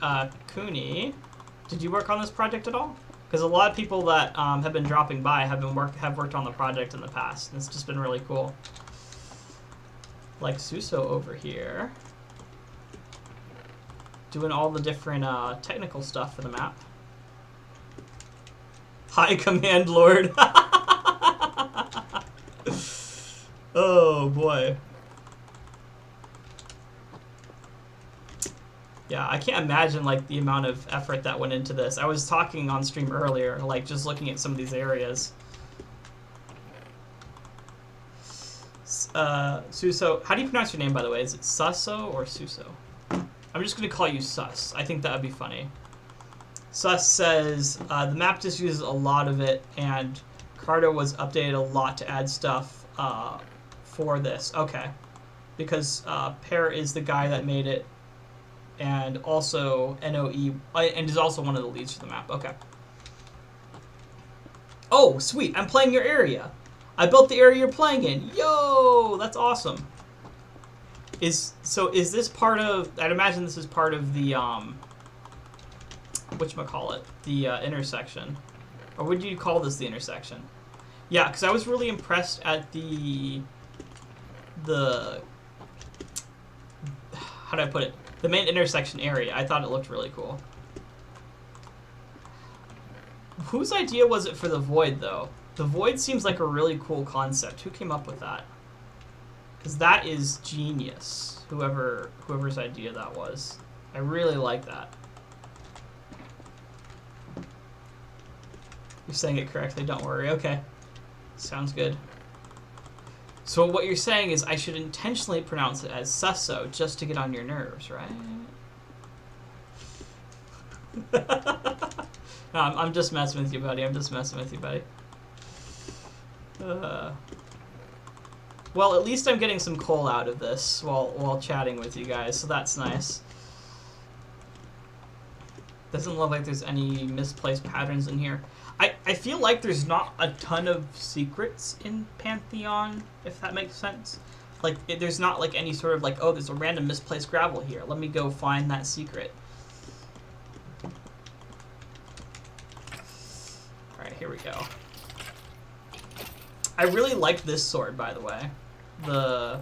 Cooney, did you work on this project at all? Because a lot of people that have been dropping by have worked on the project in the past. And it's just been really cool. Like Suso over here, doing all the different technical stuff for the map. Hi, Command Lord. Oh boy. Yeah, I can't imagine like the amount of effort that went into this. I was talking on stream earlier, like just looking at some of these areas. Suso, how do you pronounce your name, by the way? Is it Suso or Suso? I'm just going to call you Sus. I think that would be funny. Sus says, the map just uses a lot of it, and Cardo was updated a lot to add stuff for this. Okay. Because Pear is the guy that made it, and also NOE, and is also one of the leads for the map. Okay. Oh, sweet. I'm playing your area. I built the area you're playing in. Yo, that's awesome. Is this part of? I'd imagine this is part of the whatchamacallit, the intersection, or would you call this the intersection? Yeah, because I was really impressed at the how do I put it? The main intersection area. I thought it looked really cool. Whose idea was it for the Void, though? The Void seems like a really cool concept. Who came up with that? Because that is genius. Whoever's idea that was. I really like that. You're saying it correctly, don't worry. Okay. Sounds good. So what you're saying is I should intentionally pronounce it as Susso just to get on your nerves, right? No, I'm just messing with you, buddy. I'm just messing with you, buddy. Well, at least I'm getting some coal out of this while chatting with you guys, so that's nice. Doesn't look like there's any misplaced patterns in here. I feel like there's not a ton of secrets in Pantheon, if that makes sense. Like, there's not like any sort of like, oh, there's a random misplaced gravel here. Let me go find that secret. Alright, here we go. I really like this sword, by the way. The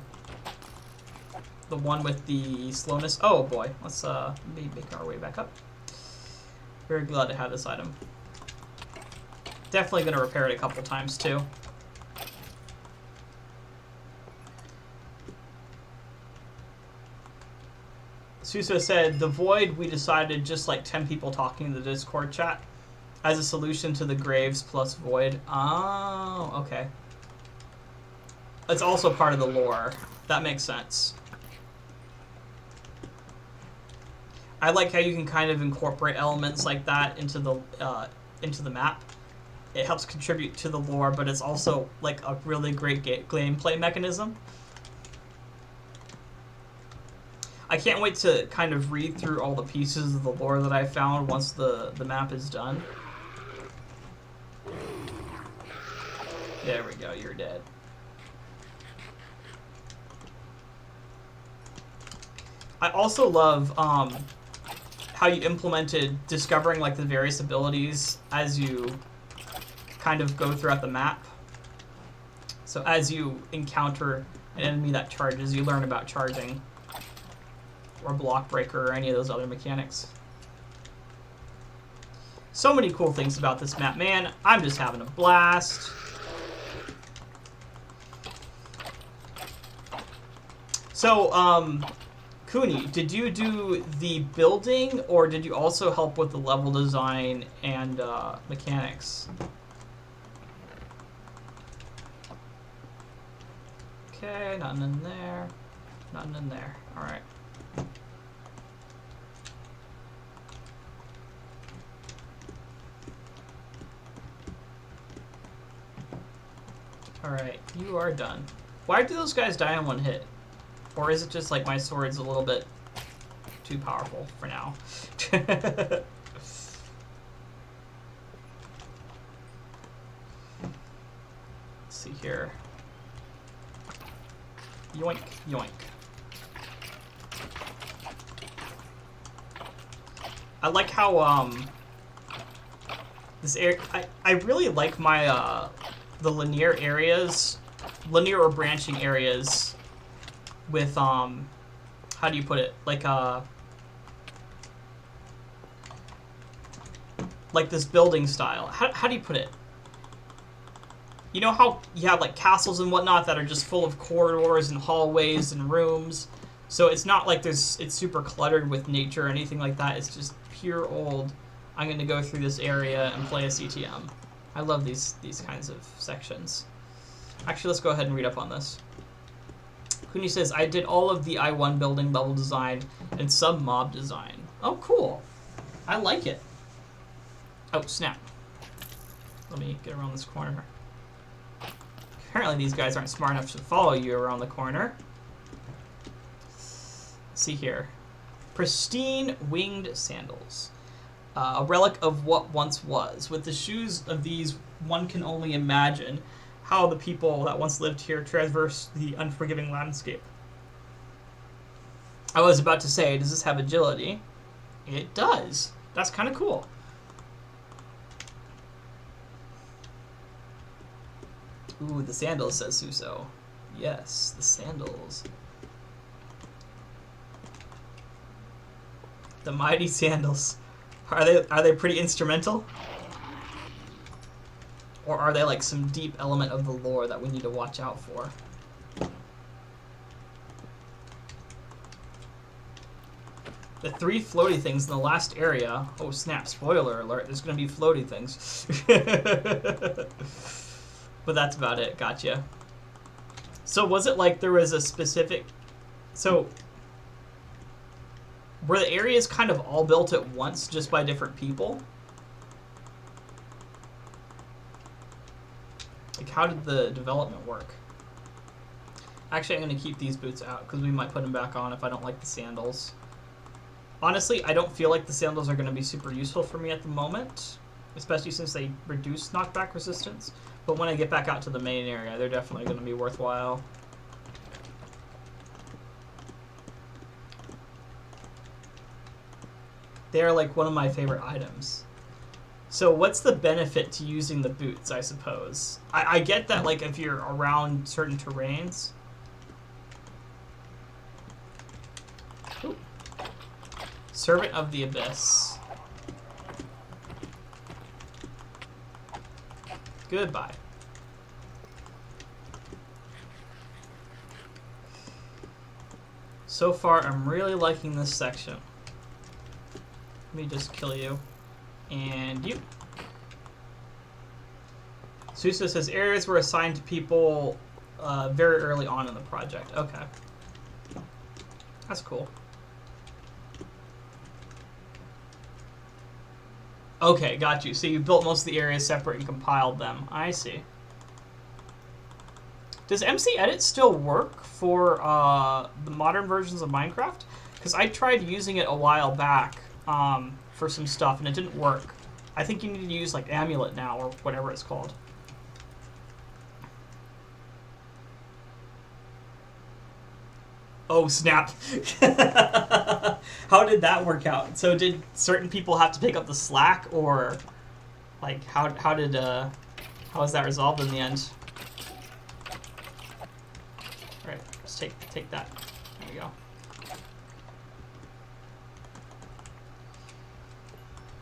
one with the slowness. Oh boy, let's make our way back up. Very glad to have this item. Definitely gonna repair it a couple times too. Suso said, the Void, we decided just like 10 people talking in the Discord chat as a solution to the Graves plus Void. Oh, okay. It's also part of the lore. That makes sense. I like how you can kind of incorporate elements like that into the map. It helps contribute to the lore, but it's also like a really great gameplay mechanism. I can't wait to kind of read through all the pieces of the lore that I found once the map is done. There we go, you're dead. I also love how how you implemented discovering like the various abilities as you kind of go throughout the map. So as you encounter an enemy that charges, you learn about charging or block breaker or any of those other mechanics. So many cool things about this map, man. I'm just having a blast. So, Kuni, did you do the building, or did you also help with the level design and mechanics? Okay, nothing in there. Nothing in there. Alright. Alright, you are done. Why do those guys die in one hit? Or is it just like my sword's a little bit too powerful for now? Let's see here. Yoink, yoink. I like how this area. I really like my the linear areas, linear or branching areas with how do you put it, like this building style. How do you put it? You know how you have like castles and whatnot that are just full of corridors and hallways and rooms? So it's not like it's super cluttered with nature or anything like that. It's just pure old, I'm going to go through this area and play a CTM. I love these kinds of sections. Actually, let's go ahead and read up on this. Kuni says, I did all of the I-1 building level design and some mob design. Oh, cool. I like it. Oh, snap. Let me get around this corner. Apparently these guys aren't smart enough to follow you around the corner. Let's see here. Pristine winged sandals. A relic of what once was. With the shoes of these, one can only imagine how the people that once lived here traverse the unforgiving landscape. I was about to say, does this have agility? It does. That's kind of cool. Ooh, the sandals, says Suso. Yes, the sandals. The mighty sandals. Are they pretty instrumental? Or are they like some deep element of the lore that we need to watch out for? The 3 floaty things in the last area. Oh snap, spoiler alert, there's gonna be floaty things. But that's about it, gotcha. So was it like there was a specific... So... were the areas kind of all built at once, just by different people? Like, how did the development work? Actually, I'm going to keep these boots out, because we might put them back on if I don't like the sandals. Honestly, I don't feel like the sandals are going to be super useful for me at the moment, especially since they reduce knockback resistance. But when I get back out to the main area, they're definitely going to be worthwhile. They are like one of my favorite items. So what's the benefit to using the boots, I suppose? I get that, like, if you're around certain terrains. Ooh. Servant of the Abyss. Goodbye. So far, I'm really liking this section. Let me just kill you. And you. Susa says areas were assigned to people very early on in the project. Okay. That's cool. Okay, got you. So you built most of the areas separate and compiled them. I see. Does MC Edit still work for the modern versions of Minecraft? Because I tried using it a while back for some stuff, and it didn't work. I think you need to use, like, Amulet now, or whatever it's called. Oh, snap. How did that work out? So did certain people have to pick up the slack, or like how was that resolved in the end? All right, let's take that. There we go.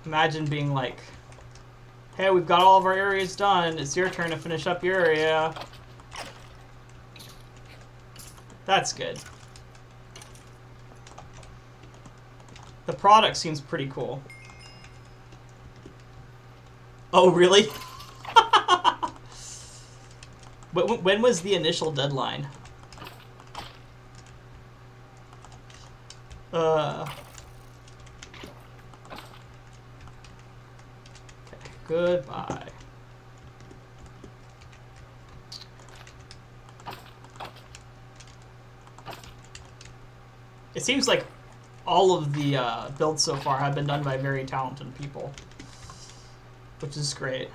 Imagine being like, hey, we've got all of our areas done. It's your turn to finish up your area. That's good. The product seems pretty cool. Oh, really? When was the initial deadline? Okay, goodbye. It seems like all of the builds so far have been done by very talented people, which is great.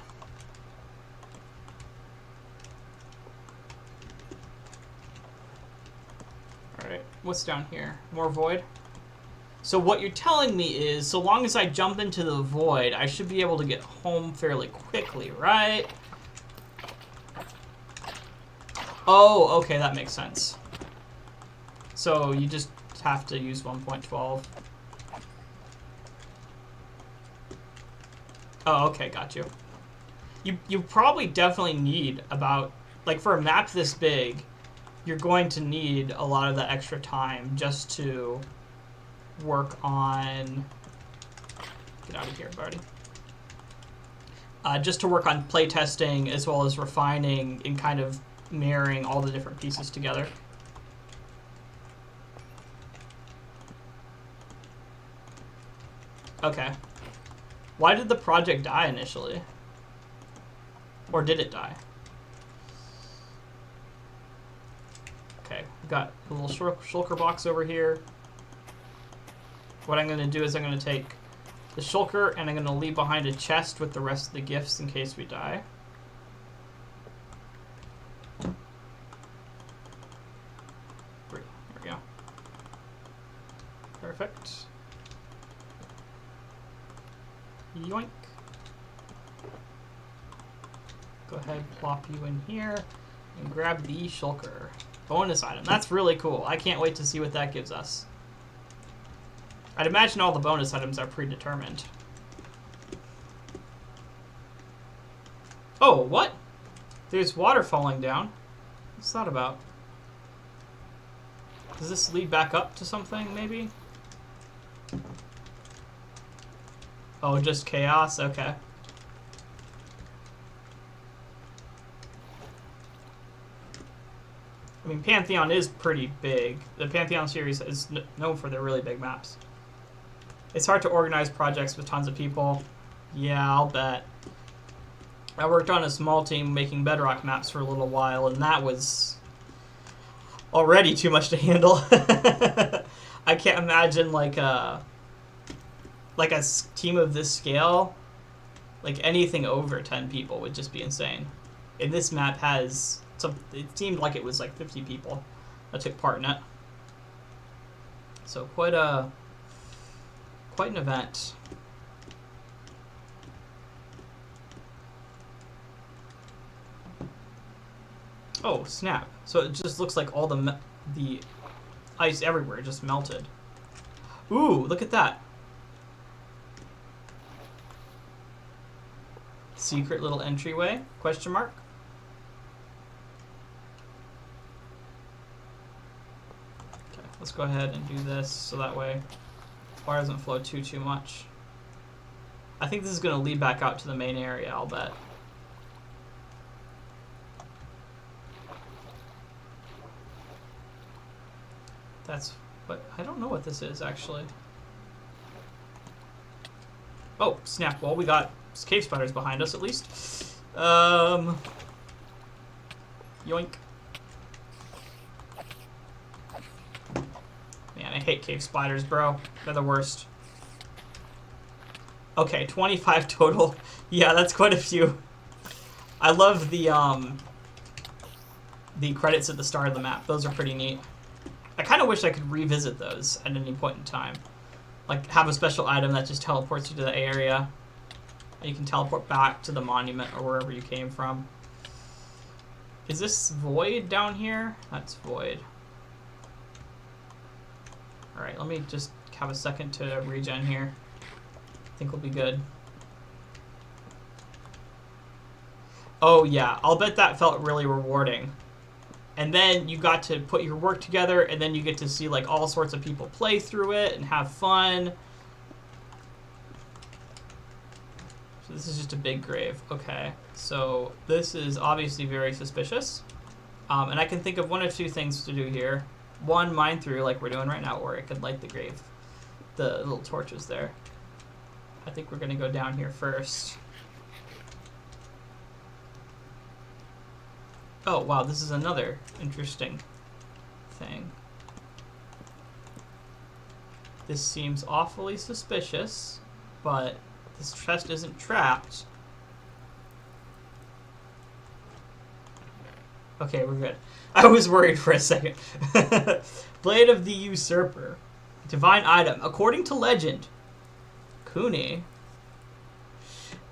Alright, what's down here? More void? So what you're telling me is, so long as I jump into the void, I should be able to get home fairly quickly, right? Oh, okay, that makes sense. So you just have to use 1.12. Oh, okay, got you. You probably definitely need about, like for a map this big, you're going to need a lot of that extra time just to work on, get out of here, buddy. Just to work on playtesting as well as refining and kind of marrying all the different pieces together. Okay. Why did the project die initially? Or did it die? Okay, we've got a little shulker box over here. What I'm going to do is I'm going to take the shulker and I'm going to leave behind a chest with the rest of the gifts in case we die. There we go. Perfect. Yoink. Go ahead, plop you in here, and grab the shulker. Bonus item. That's really cool. I can't wait to see what that gives us. I'd imagine all the bonus items are predetermined. Oh, what? There's water falling down. What's that about? Does this lead back up to something, maybe? Oh, just chaos? Okay. I mean, Pantheon is pretty big. The Pantheon series is known for their really big maps. It's hard to organize projects with tons of people. Yeah, I'll bet. I worked on a small team making Bedrock maps for a little while, and that was already too much to handle. I can't imagine like a team of this scale. Like anything over 10 people would just be insane. And this map has it seemed like it was like 50 people that took part in it. So quite an event. Oh, snap. So it just looks like all the ice everywhere just melted. Ooh, look at that. Secret little entryway? Question mark? Okay, let's go ahead and do this so that way water doesn't flow too much. I think this is going to lead back out to the main area, I'll bet. That's what I don't know what this is actually. Oh, snap. Well, we got cave spiders behind us at least. Yoink. Man, I hate cave spiders, bro. They're the worst. Okay, 25 total. Yeah, that's quite a few. I love the credits at the start of the map. Those are pretty neat. I kind of wish I could revisit those at any point in time. Like, have a special item that just teleports you to the area. And you can teleport back to the monument or wherever you came from. Is this void down here? That's void. Alright, let me just have a second to regen here. I think we'll be good. Oh yeah, I'll bet that felt really rewarding. And then you got to put your work together, and then you get to see like all sorts of people play through it and have fun. So this is just a big grave. Okay, so this is obviously very suspicious. And I can think of one or two things to do here. One, mine through like we're doing right now, or I could light the grave. The little torches there. I think we're gonna go down here first. Oh, wow, this is another interesting thing. This seems awfully suspicious, but this chest isn't trapped. Okay, we're good. I was worried for a second. Blade of the Usurper. Divine item. According to legend, Kuni,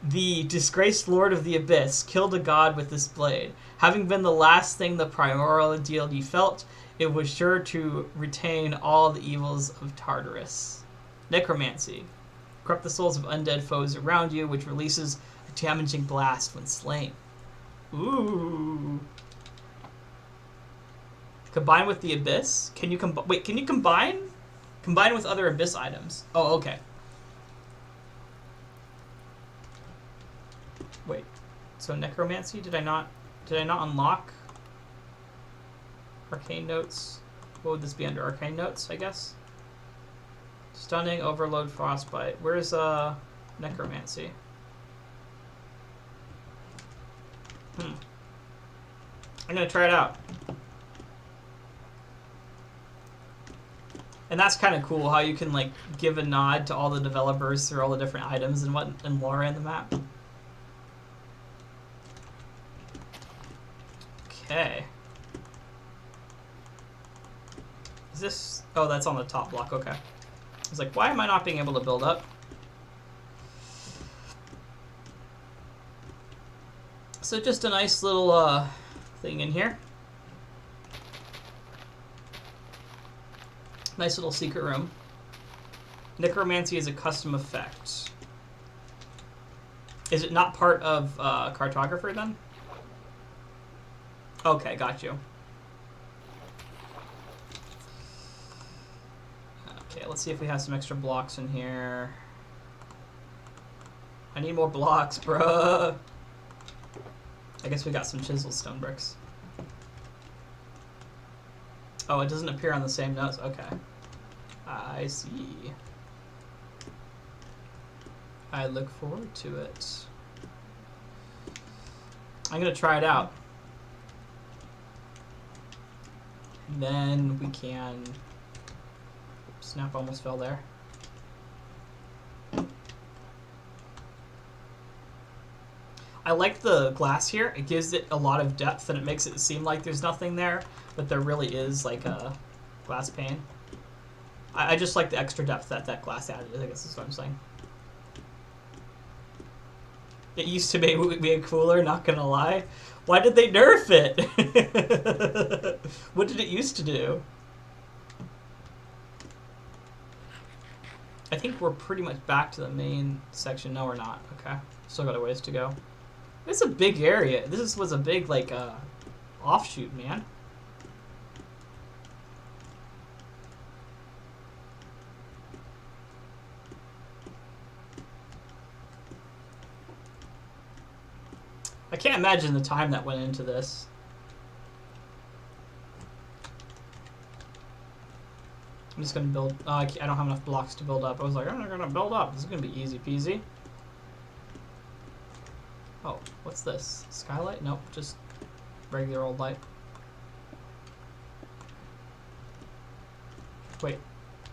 the disgraced Lord of the Abyss, killed a god with this blade. Having been the last thing the primordial deity felt, it was sure to retain all the evils of Tartarus. Necromancy. Corrupt the souls of undead foes around you, which releases a damaging blast when slain. Ooh. Combine with the Abyss? Can you wait, can you combine? Combine with other Abyss items. Oh, okay. Wait. So necromancy, did I not unlock arcane notes? What would this be under? Arcane notes, I guess? Stunning, overload, frostbite. Where's necromancy? I'm gonna try it out. And that's kind of cool how you can like give a nod to all the developers through all the different items and lore in the map. Okay. Is this... Oh, that's on the top block. Okay. I was like, why am I not being able to build up? So just a nice little thing in here. Nice little secret room. Necromancy is a custom effect. Is it not part of Cartographer then? Okay, got you. Okay, let's see if we have some extra blocks in here. I need more blocks, bruh. I guess we got some chiseled stone bricks. Oh, it doesn't appear on the same notes. Okay. I see. I look forward to it. I'm gonna try it out. Then we can... Snap almost fell there. I like the glass here. It gives it a lot of depth and it makes it seem like there's nothing there, but there really is like a glass pane. I just like the extra depth that that glass added, I guess is what I'm saying. It used to be cooler, not gonna lie. Why did they nerf it? What did it used to do? I think we're pretty much back to the main section. No, we're not. Okay. Still got a ways to go. It's a big area. This was a big, like, offshoot, man. I can't imagine the time that went into this. I'm just gonna build. I don't have enough blocks to build up. I was like, I'm not gonna build up. This is gonna be easy peasy. Oh, what's this? Skylight? Nope, just regular old light. Wait,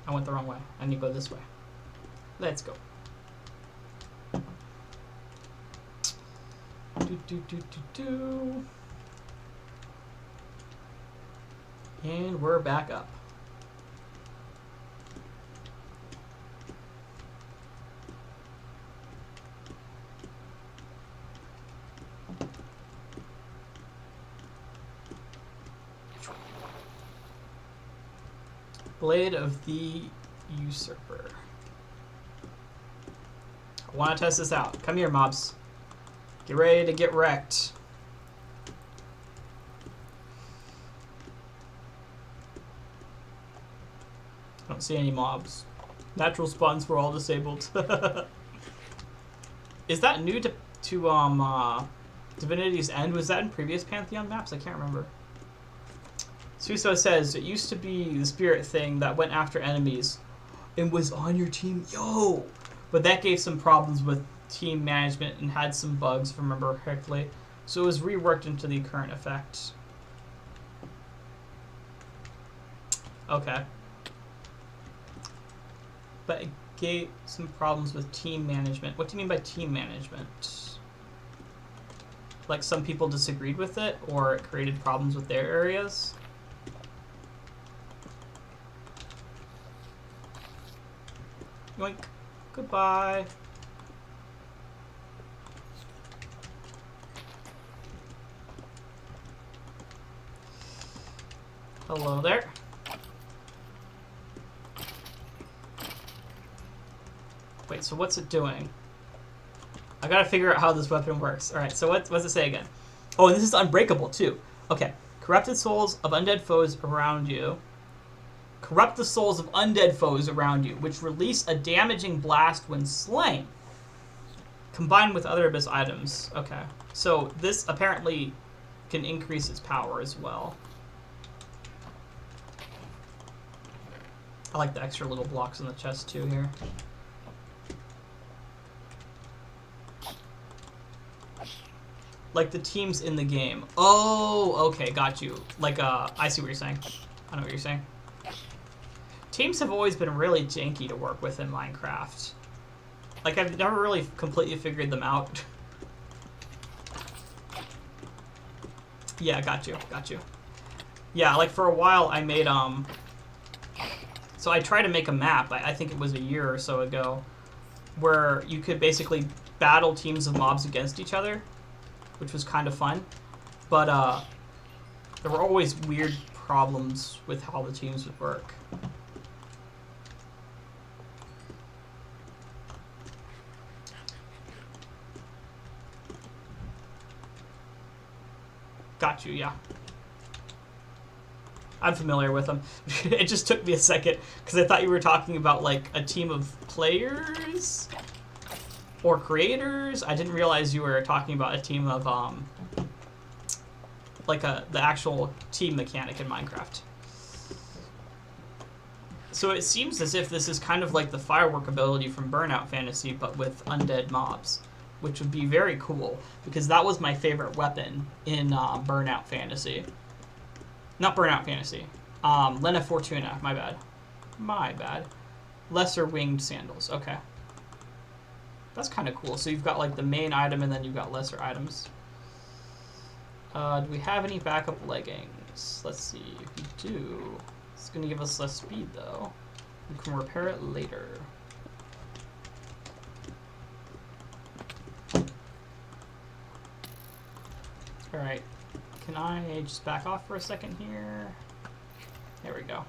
I went the wrong way. I need to go this way. Let's go. And we're back up. Blade of the Usurper. I want to test this out. Come here, mobs. Get ready to get wrecked. I don't see any mobs. Natural spawns were all disabled. Is that new to Divinity's End? Was that in previous Pantheon maps? I can't remember. Suso says, it used to be the spirit thing that went after enemies and was on your team. Yo! But that gave some problems with team management and had some bugs, if I remember correctly. So it was reworked into the current effect. Okay. But it gave some problems with team management. What do you mean by team management? Like some people disagreed with it, or it created problems with their areas? Yoink. Goodbye. Hello there. Wait, so what's it doing? I gotta figure out how this weapon works. Alright, so what's it say again? Oh, and this is unbreakable too. Okay. Corrupted souls of undead foes around you. Corrupt the souls of undead foes around you, which release a damaging blast when slain. Combined with other abyss items. Okay. So this apparently can increase its power as well. I like the extra little blocks in the chest too here. Like the teams in the game. Oh, okay, got you. Like, I see what you're saying. I know what you're saying. Teams have always been really janky to work with in Minecraft. Like, I've never really completely figured them out. Yeah, got you, got you. Yeah, like for a while I made, so I tried to make a map, I think it was a year or so ago, where you could basically battle teams of mobs against each other, which was kind of fun. But, there were always weird problems with how the teams would work. Got you, yeah. I'm familiar with them. It just took me a second, because I thought you were talking about, like, a team of players? Or creators? I didn't realize you were talking about a team of, like, the actual team mechanic in Minecraft. So it seems as if this is kind of like the firework ability from Burnout Fantasy, but with undead mobs, which would be very cool, because that was my favorite weapon in Burnout Fantasy. Not Burnout Fantasy. Lena Fortuna, my bad. My bad. Lesser Winged Sandals, okay. That's kind of cool. So you've got like the main item and then you've got lesser items. Do we have any backup leggings? Let's see. If we do, it's going to give us less speed though. We can repair it later. Alright. Can I just back off for a second here? There we go.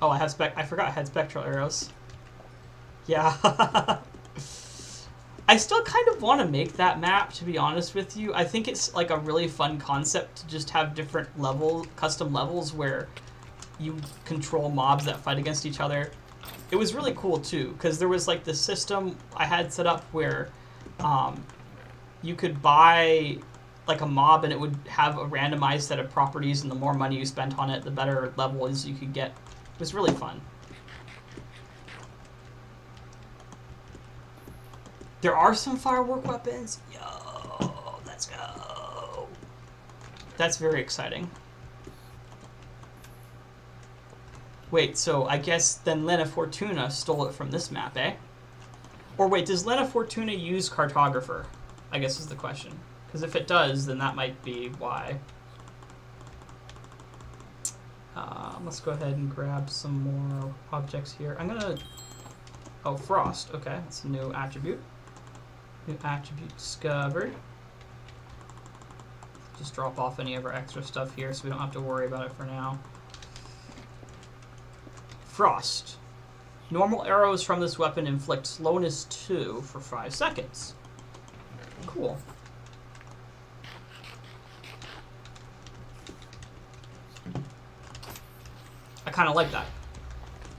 Oh, I forgot I had spectral arrows. Yeah. I still kind of want to make that map, to be honest with you. I think it's like a really fun concept to just have different custom levels where you control mobs that fight against each other. It was really cool too, because there was like this system I had set up where you could buy like a mob and it would have a randomized set of properties, and the more money you spent on it, the better levels you could get. It was really fun. There are some firework weapons. Yo, let's go. That's very exciting. Wait, so I guess then Lena Fortuna stole it from this map, eh? Or wait, does Lena Fortuna use Cartographer? I guess is the question. Because if it does, then that might be why. Let's go ahead and grab some more objects here. I'm gonna... Oh, Frost. Okay, that's a new attribute. New attribute discovered. Just drop off any of our extra stuff here so we don't have to worry about it for now. Frost. Normal arrows from this weapon inflict slowness 2 for 5 seconds. Cool. I kind of like that.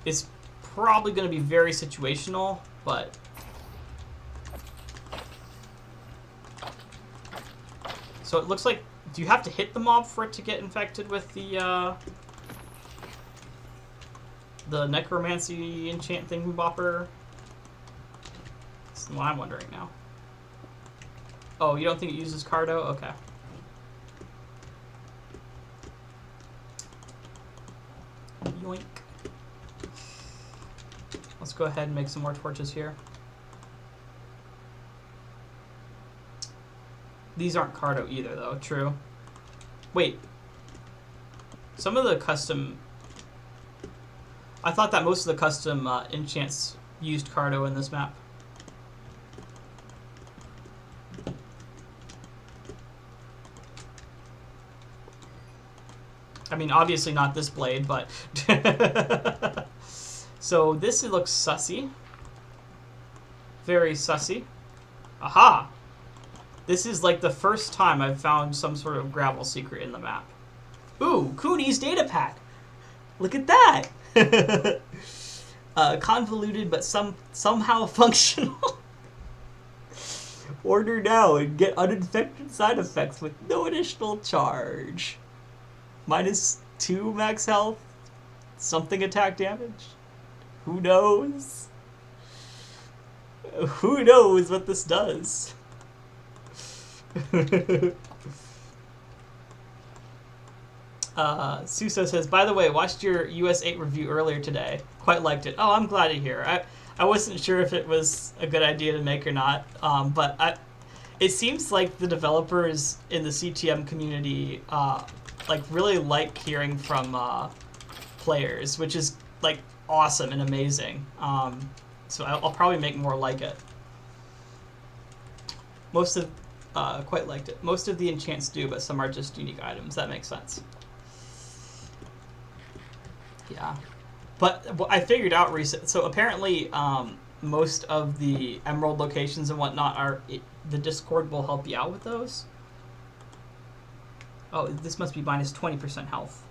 It's probably going to be very situational, but... So it looks like... Do you have to hit the mob for it to get infected with the necromancy enchant thingamabopper? That's what I'm wondering now. Oh, you don't think it uses Cardo? Okay. Yoink. Let's go ahead and make some more torches here. These aren't Cardo either, though. True. Wait. Some of the custom... I thought that most of the custom enchants used Cardo in this map. I mean, obviously not this blade, but... So this looks sussy. Very sussy. Aha! This is like the first time I've found some sort of gravel secret in the map. Ooh, Cooney's data pack. Look at that. Convoluted but somehow functional. Order now and get uninfected side effects with no additional charge. -2 max health. Something attack damage. Who knows? Who knows what this does? Suso says, by the way, watched your US 8 review earlier today. Quite liked it. Oh, I'm glad to hear. I wasn't sure if it was a good idea to make or not, but it seems like the developers in the CTM community like really like hearing from players, which is like awesome and amazing. So I'll probably make more like it. Most of quite liked it. Most of the enchants do, but some are just unique items. That makes sense. Yeah, but I figured out recent. So apparently, most of the emerald locations and whatnot are the Discord will help you out with those. Oh, this must be -20% health.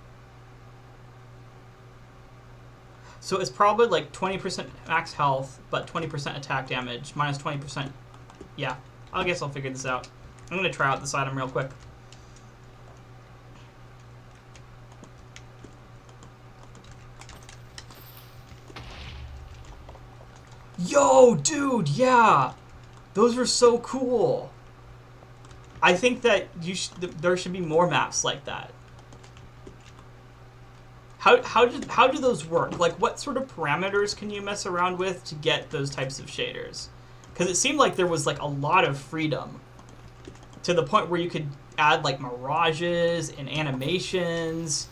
So it's probably like 20% max health, but 20% attack damage, -20%. Yeah, I guess I'll figure this out. I'm gonna try out this item real quick. Yo, dude, yeah! Those were so cool! I think that there should be more maps like that. How do those work? Like, what sort of parameters can you mess around with to get those types of shaders? Because it seemed like there was, like, a lot of freedom. To the point where you could add, like, mirages and animations.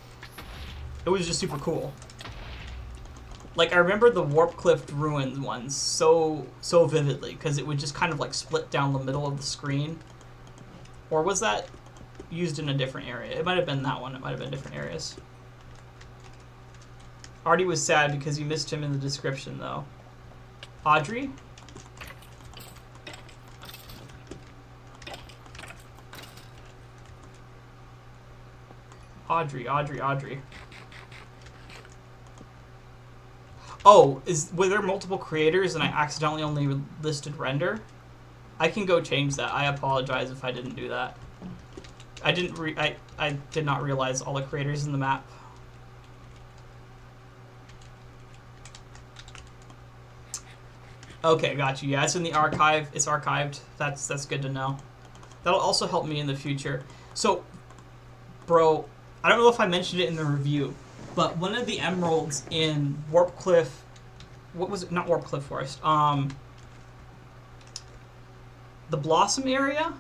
It was just super cool. Like, I remember the Warp Cliff Ruin ones so vividly, because it would just kind of, like, split down the middle of the screen. Or was that used in a different area? It might have been that one. It might have been different areas. Artie was sad because you missed him in the description, though. Audrey? Audrey. Oh, were there multiple creators and I accidentally only listed render? I can go change that. I apologize if I didn't do that. I did not realize all the creators in the map. Okay, got you. Yeah, it's in the archive. It's archived. That's good to know. That'll also help me in the future. So, bro, I don't know if I mentioned it in the review, but one of the emeralds in Warp Cliff, what was it? Not Warp Cliff Forest. The Blossom area?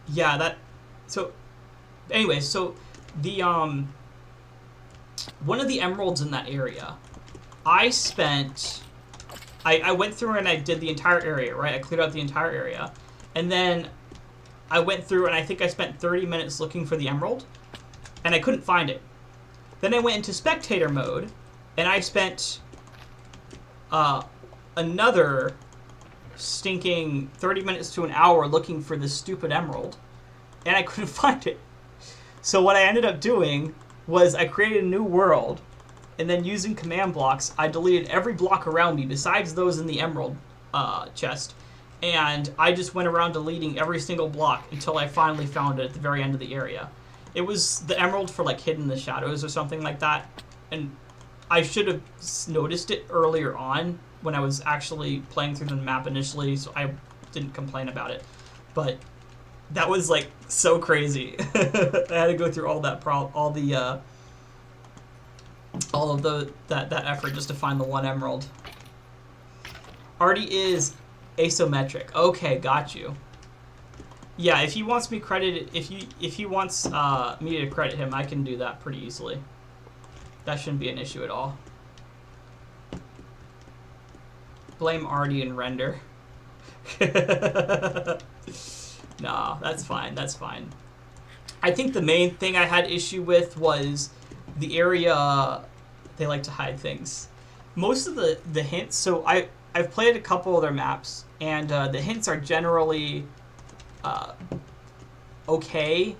Yeah, that... So, anyway, so the, one of the emeralds in that area, I went through and I did the entire area, right? I cleared out the entire area. And then I went through and I think I spent 30 minutes looking for the emerald. And I couldn't find it. Then I went into spectator mode, and I spent another stinking 30 minutes to an hour looking for this stupid emerald, and I couldn't find it. So what I ended up doing was I created a new world, and then using command blocks, I deleted every block around me besides those in the emerald chest, and I just went around deleting every single block until I finally found it at the very end of the area. It was the emerald for like hidden in the shadows or something like that, and I should have noticed it earlier on when I was actually playing through the map initially, so I didn't complain about it. But that was like so crazy. I had to go through all that that effort just to find the one emerald. Artie is asymmetric. Okay, got you. Yeah, if he wants me credited, if he wants me to credit him, I can do that pretty easily. That shouldn't be an issue at all. Blame Artie and render. Nah, that's fine. That's fine. I think the main thing I had issue with was the area. They like to hide things. Most of the hints. So I've played a couple of their maps, and the hints are generally okay,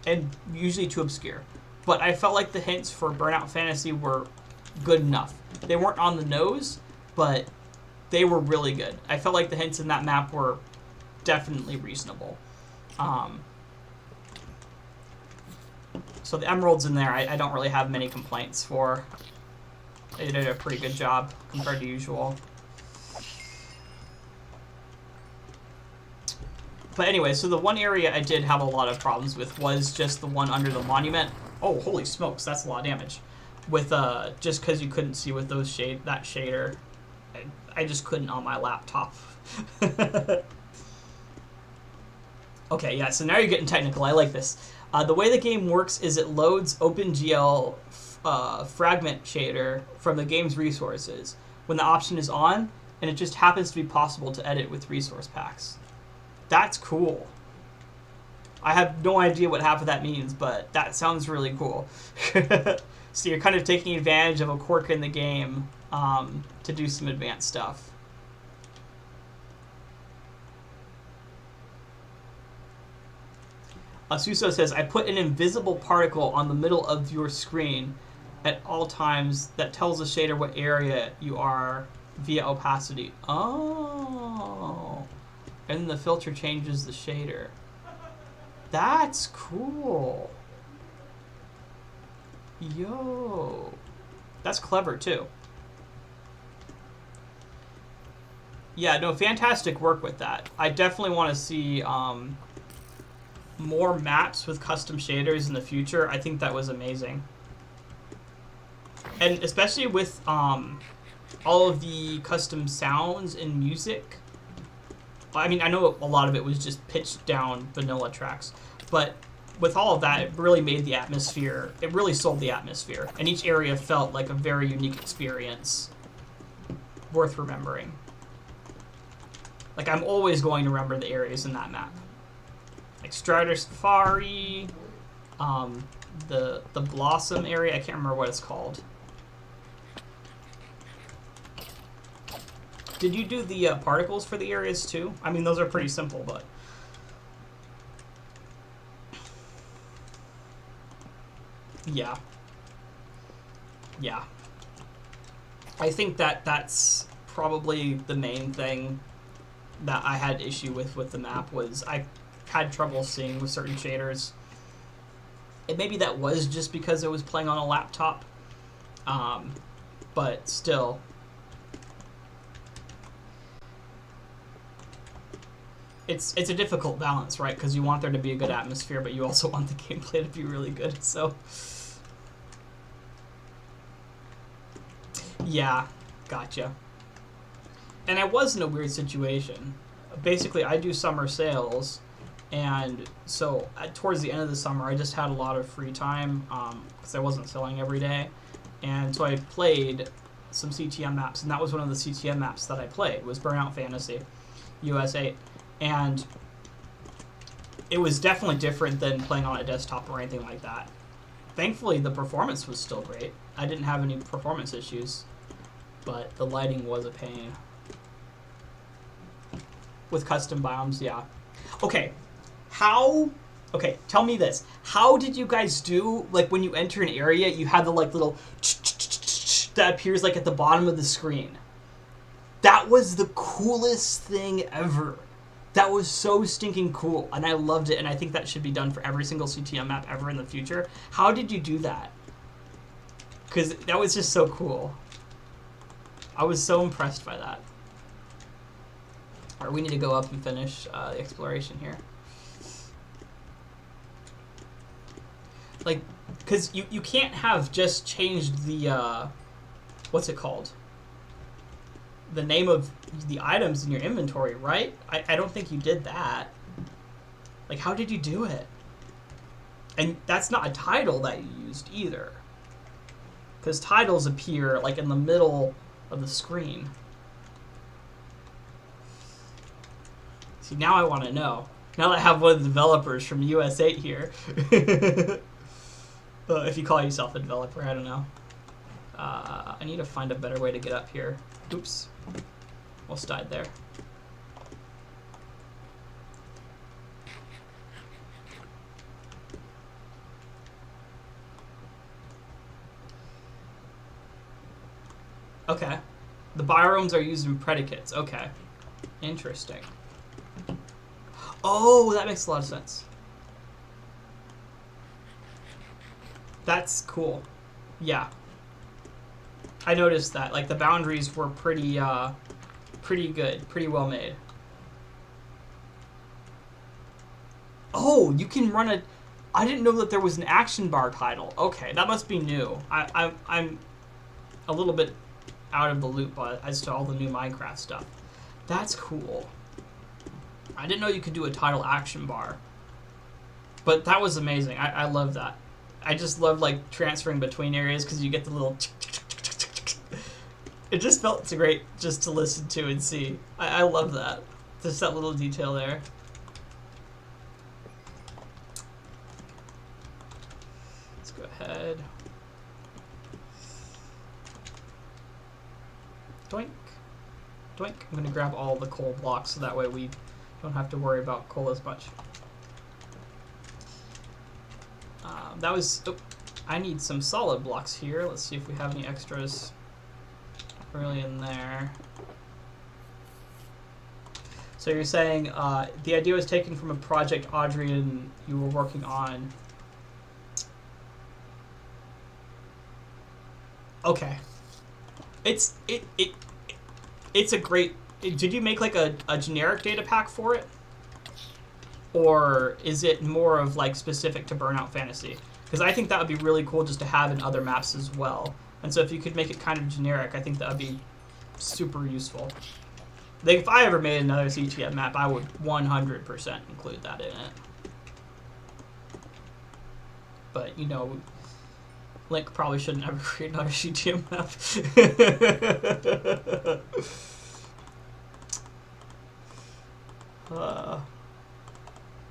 and usually too obscure. But I felt like the hints for Burnout Fantasy were good enough. They weren't on the nose, but they were really good. I felt like the hints in that map were definitely reasonable. So the emeralds in there, I don't really have many complaints for. They did a pretty good job compared to usual. But anyway, so the one area I did have a lot of problems with was just the one under the monument. Oh, holy smokes, that's a lot of damage. With just because you couldn't see with those that shader, I just couldn't on my laptop. Okay, yeah, so now you're getting technical. I like this. The way the game works is it loads OpenGL fragment shader from the game's resources when the option is on, and it just happens to be possible to edit with resource packs. That's cool. I have no idea what half of that means, but that sounds really cool. So you're kind of taking advantage of a quirk in the game to do some advanced stuff. Suso says, I put an invisible particle on the middle of your screen at all times that tells the shader what area you are via opacity. Oh. And the filter changes the shader. That's cool. Yo. That's clever, too. Yeah, no, fantastic work with that. I definitely want to see more maps with custom shaders in the future. I think that was amazing. And especially with all of the custom sounds and music. I mean, I know a lot of it was just pitched down vanilla tracks, but with all of that, it really made the atmosphere, it really sold the atmosphere, and each area felt like a very unique experience worth remembering. Like, I'm always going to remember the areas in that map. Like Strider Safari, the Blossom area, I can't remember what it's called. Did you do the particles for the areas too? I mean, those are pretty simple, but... Yeah. Yeah. I think that's probably the main thing that I had issue with the map was I had trouble seeing with certain shaders. And maybe that was just because it was playing on a laptop. But still... It's a difficult balance, right? Because you want there to be a good atmosphere, but you also want the gameplay to be really good, so... Yeah, gotcha. And I was in a weird situation. Basically, I do summer sales, and so towards the end of the summer, I just had a lot of free time, because I wasn't selling every day. And so I played some CTM maps, and that was one of the CTM maps that I played, was Burnout Fantasy, US 8. And it was definitely different than playing on a desktop or anything like that. Thankfully, the performance was still great. I didn't have any performance issues, but the lighting was a pain. With custom biomes, yeah. Okay, okay, tell me this. How did you guys do, like, when you enter an area, you have the, like, little that appears, like, at the bottom of the screen? That was the coolest thing ever. That was so stinking cool, and I loved it, and I think that should be done for every single CTM map ever in the future. How did you do that? Because that was just so cool. I was so impressed by that. All right, we need to go up and finish the exploration here. Like, because you can't have just changed the, what's it called? The name of the items in your inventory, right? I don't think you did that. Like, how did you do it? And that's not a title that you used either. Because titles appear, like, in the middle of the screen. See, now I want to know. Now that I have one of the developers from US8 here. If you call yourself a developer, I don't know. I need to find a better way to get up here. Oops. Almost died there. Okay. The biomes are used in predicates. Okay. Interesting. Oh, that makes a lot of sense. That's cool. Yeah. I noticed that. Like, the boundaries were pretty good. Pretty well made. Oh, you can run a... I didn't know that there was an action bar title. Okay, that must be new. I'm a little bit out of the loop as to all the new Minecraft stuff. That's cool. I didn't know you could do a title action bar. But that was amazing. I love that. I just love, like, transferring between areas because you get the little... It just felt great just to listen to and see. I love that. Just that little detail there. Let's go ahead. Doink. Doink. I'm going to grab all the coal blocks so that way we don't have to worry about coal as much. That was... Oh, I need some solid blocks here. Let's see if we have any extras really in there. So you're saying the idea was taken from a project Audrey and you were working on. Okay. It's a great... Did you make like a generic data pack for it? Or is it more of like specific to Burnout Fantasy? Because I think that would be really cool just to have in other maps as well. And so if you could make it kind of generic, I think that would be super useful. Like if I ever made another CTM map, I would 100% include that in it. But, you know, Link probably shouldn't ever create another CTM map.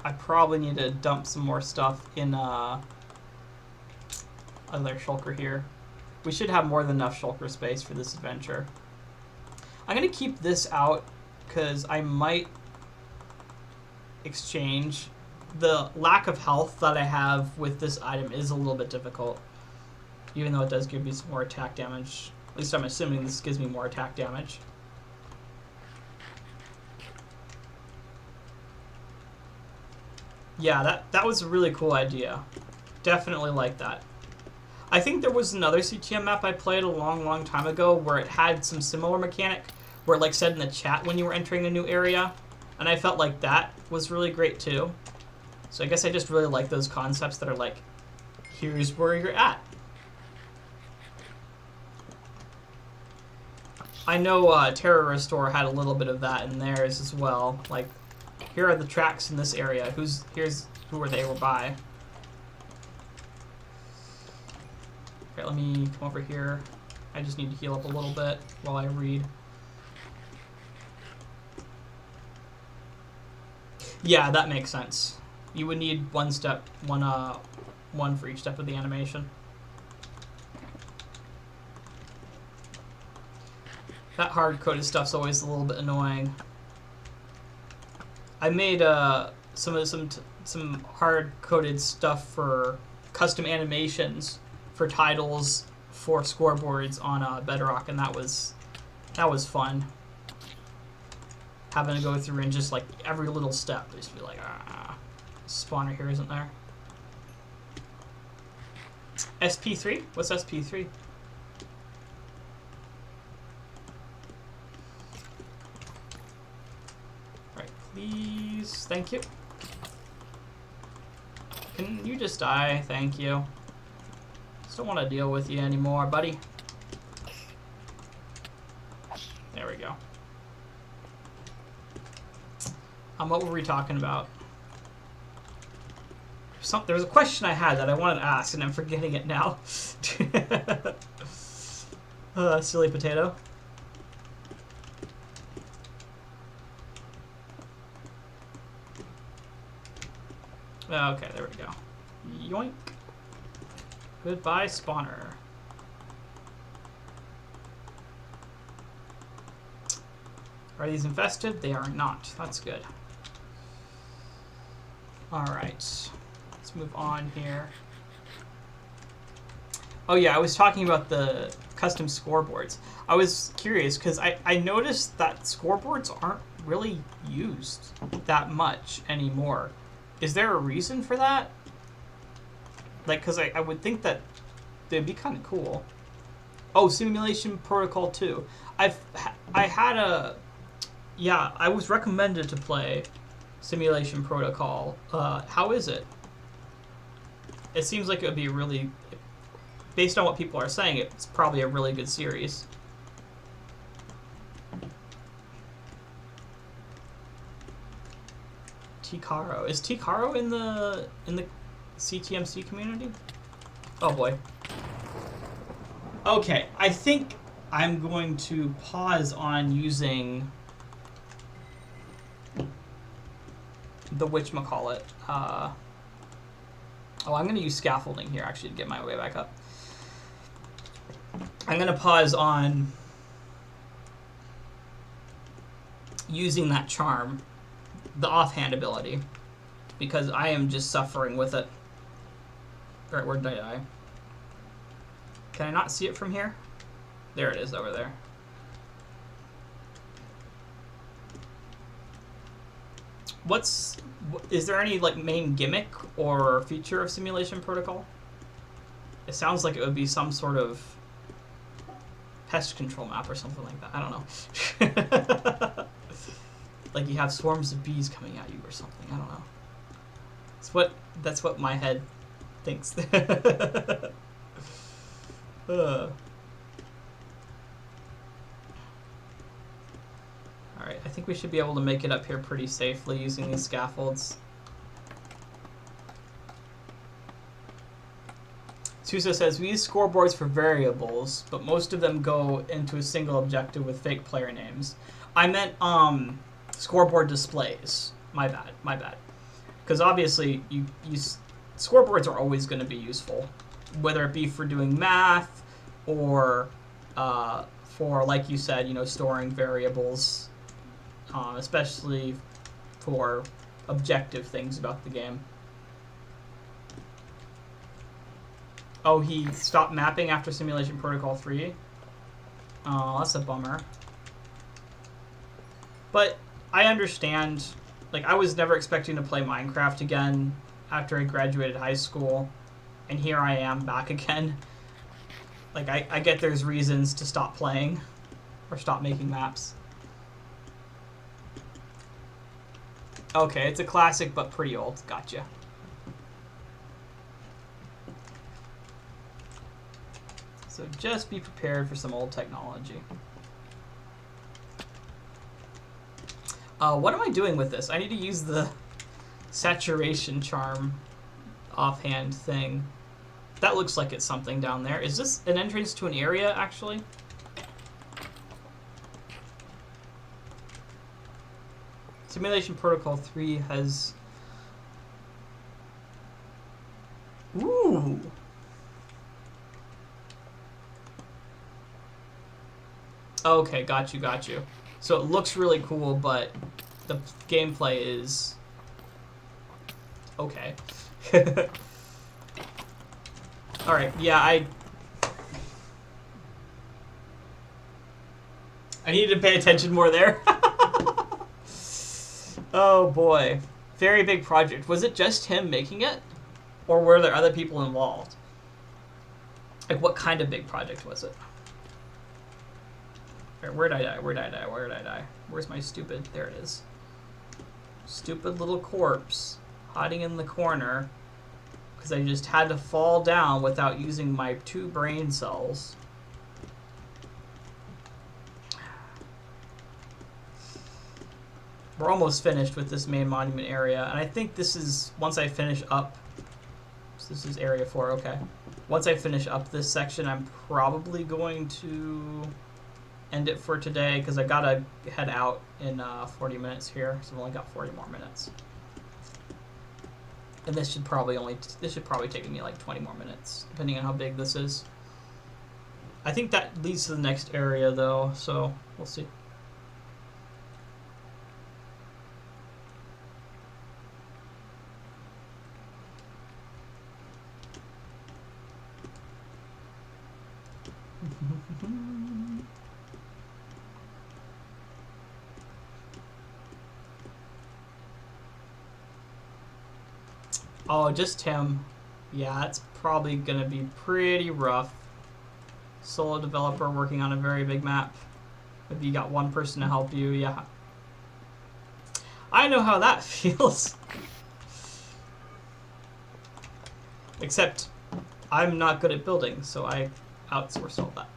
I probably need to dump some more stuff in other shulker here. We should have more than enough shulker space for this adventure. I'm going to keep this out because I might exchange. The lack of health that I have with this item is a little bit difficult, even though it does give me some more attack damage. At least I'm assuming this gives me more attack damage. Yeah, that was a really cool idea. Definitely like that. I think there was another CTM map I played a long time ago where it had some similar mechanic where it like said in the chat when you were entering a new area, and I felt like that was really great too. So I guess I just really like those concepts that are like, here's where you're at. I know Terror Restore had a little bit of that in theirs as well. Like, here are the tracks in this area. Here's who they were by. Okay, let me come over here. I just need to heal up a little bit while I read. Yeah, that makes sense. You would need one one for each step of the animation. That hard-coded stuff's always a little bit annoying. I made some hard-coded stuff for custom animations for titles for scoreboards on Bedrock, and that was fun. Having to go through and just like every little step, just be like, spawner here isn't there. SP3? What's SP3? Alright, please. Thank you. Can you just die? Thank you. Just don't want to deal with you anymore, buddy. There we go. What were we talking about? There was a question I had that I wanted to ask, and I'm forgetting it now. Silly potato. Okay, there we go. Yoink. Goodbye, spawner. Are these infested? They are not. That's good. Alright. Let's move on here. Oh yeah, I was talking about the custom scoreboards. I was curious because I noticed that scoreboards aren't really used that much anymore. Is there a reason for that? Like, because I would think that they'd be kind of cool. Oh, Simulation Protocol 2. I was recommended to play Simulation Protocol. How is it? It seems like it would be really, based on what people are saying, it's probably a really good series. Tikaro. Is Tikaro in the CTMC community? Oh boy. Okay, I think I'm going to pause on using the whatchamacallit. I'm going to use scaffolding here, actually, to get my way back up. I'm going to pause on using that charm, the offhand ability, because I am just suffering with it. Alright, where did I die? Can I not see it from here? There it is, over there. Is there any like main gimmick or feature of Simulation Protocol? It sounds like it would be some sort of pest control map or something like that. I don't know. Like you have swarms of bees coming at you or something. I don't know. That's what my head thinks. Alright, I think we should be able to make it up here pretty safely using these scaffolds. Suso says, we use scoreboards for variables, but most of them go into a single objective with fake player names. I meant, scoreboard displays. My bad. Because obviously, scoreboards are always going to be useful. Whether it be for doing math, or for, like you said, storing variables. Especially for objective things about the game. Oh, he stopped mapping after Simulation Protocol 3? Oh, that's a bummer. But I understand. Like, I was never expecting to play Minecraft again after I graduated high school. And here I am back again. Like, I get there's reasons to stop playing. Or stop making maps. Okay, it's a classic, but pretty old. Gotcha. So just be prepared for some old technology. What am I doing with this? I need to use the saturation charm offhand thing. That looks like it's something down there. Is this an entrance to an area, actually? Simulation Protocol 3 has... Ooh! Okay, got you, got you. So it looks really cool, but the gameplay is okay. All right, yeah, I needed to pay attention more there. Oh boy, very big project. Was it just him making it, or were there other people involved? Like, what kind of big project was it? Where'd I die? Where'd I die? Where'd I die? Where's my stupid... There it is. Stupid little corpse hiding in the corner because I just had to fall down without using my 2 brain cells. We're almost finished with this main monument area, and I think this is... Once I finish up... So this is area 4, okay. Once I finish up this section, I'm probably going to end it for today because I gotta head out in 40 minutes here, so I've only got 40 more minutes. And this should probably take me like 20 more minutes, depending on how big this is. I think that leads to the next area though, so we'll see. Oh, just him. Yeah, it's probably gonna be pretty rough. Solo developer working on a very big map. Maybe you got one person to help you, yeah. I know how that feels. Except, I'm not good at building, so I outsource all that.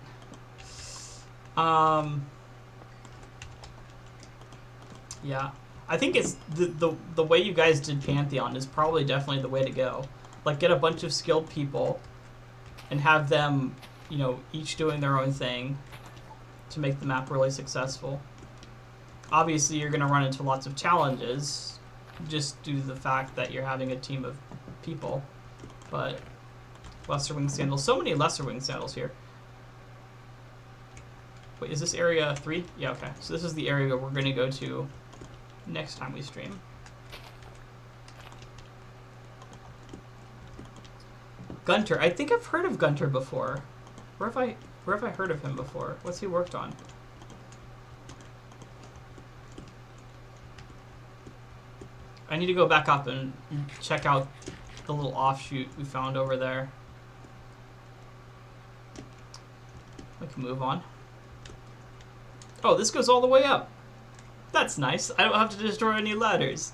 Yeah. I think it's the way you guys did Pantheon is probably definitely the way to go. Like, get a bunch of skilled people and have them, you know, each doing their own thing to make the map really successful. Obviously, you're going to run into lots of challenges just due to the fact that you're having a team of people. But lesser wing sandals, so many lesser wing sandals here. Wait, is this area 3? Yeah, okay. So this is the area we're going to go to next time we stream. Gunter. I think I've heard of Gunter before. Where have I heard of him before? What's he worked on? I need to go back up and check out the little offshoot we found over there. We can move on. Oh, this goes all the way up. That's nice. I don't have to destroy any ladders.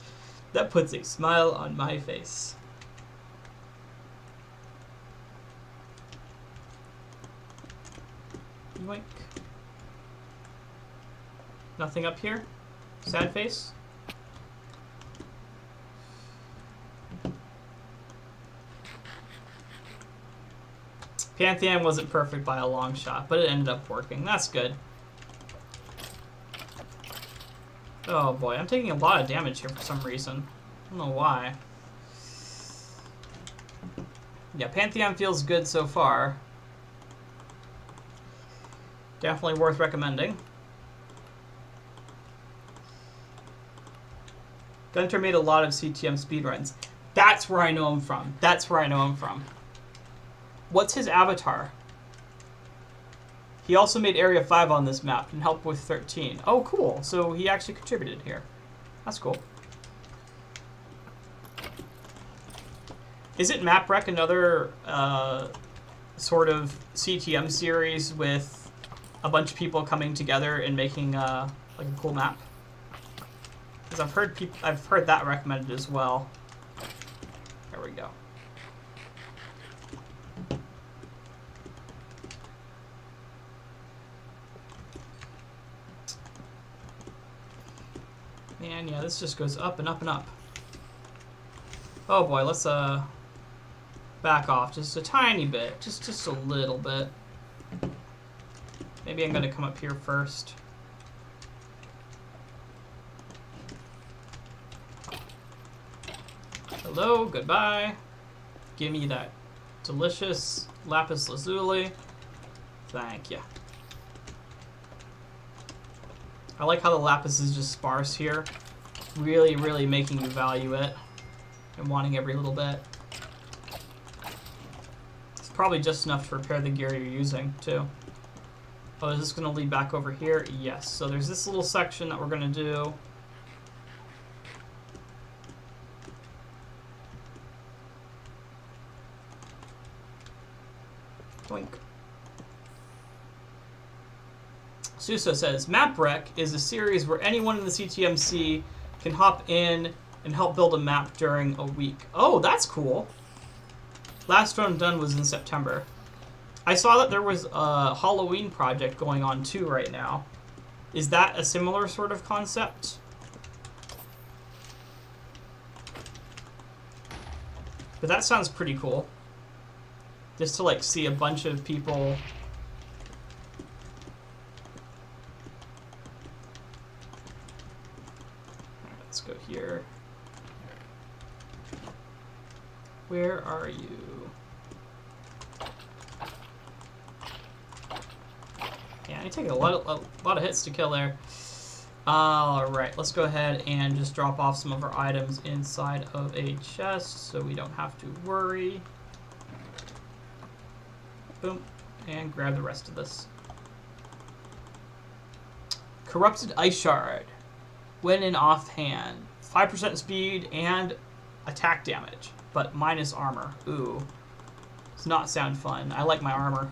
That puts a smile on my face. Yoink. Nothing up here? Sad face? Pantheon wasn't perfect by a long shot, but it ended up working. That's good. Oh boy, I'm taking a lot of damage here for some reason. I don't know why. Yeah, Pantheon feels good so far. Definitely worth recommending. Gunter made a lot of CTM speedruns. That's where I know him from. That's where I know him from. What's his avatar? He also made Area 5 on this map and helped with 13. Oh, cool. So he actually contributed here. That's cool. Isn't MapRec another sort of CTM series with a bunch of people coming together and making like a cool map? Because I've heard that recommended as well. There we go. Man, yeah, this just goes up and up and up. Oh boy, let's back off just a tiny bit, just a little bit. Maybe I'm gonna come up here first. Hello, goodbye. Give me that delicious lapis lazuli. Thank you. I like how the lapis is just sparse here. Really, really making you value it. And wanting every little bit. It's probably just enough to repair the gear you're using, too. Oh, is this going to lead back over here? Yes. So there's this little section that we're going to do. Boink. Suso says, MapRec is a series where anyone in the CTMC can hop in and help build a map during a week. Oh, that's cool. Last one done was in September. I saw that there was a Halloween project going on too right now. Is that a similar sort of concept? But that sounds pretty cool. Just to like see a bunch of people. Let's go here. Where are you? Yeah, I take a lot of hits to kill there. Alright, let's go ahead and just drop off some of our items inside of a chest so we don't have to worry. Boom. And grab the rest of this. Corrupted Ice Shard. When in offhand. 5% speed and attack damage, but minus armor. Ooh. Does not sound fun. I like my armor.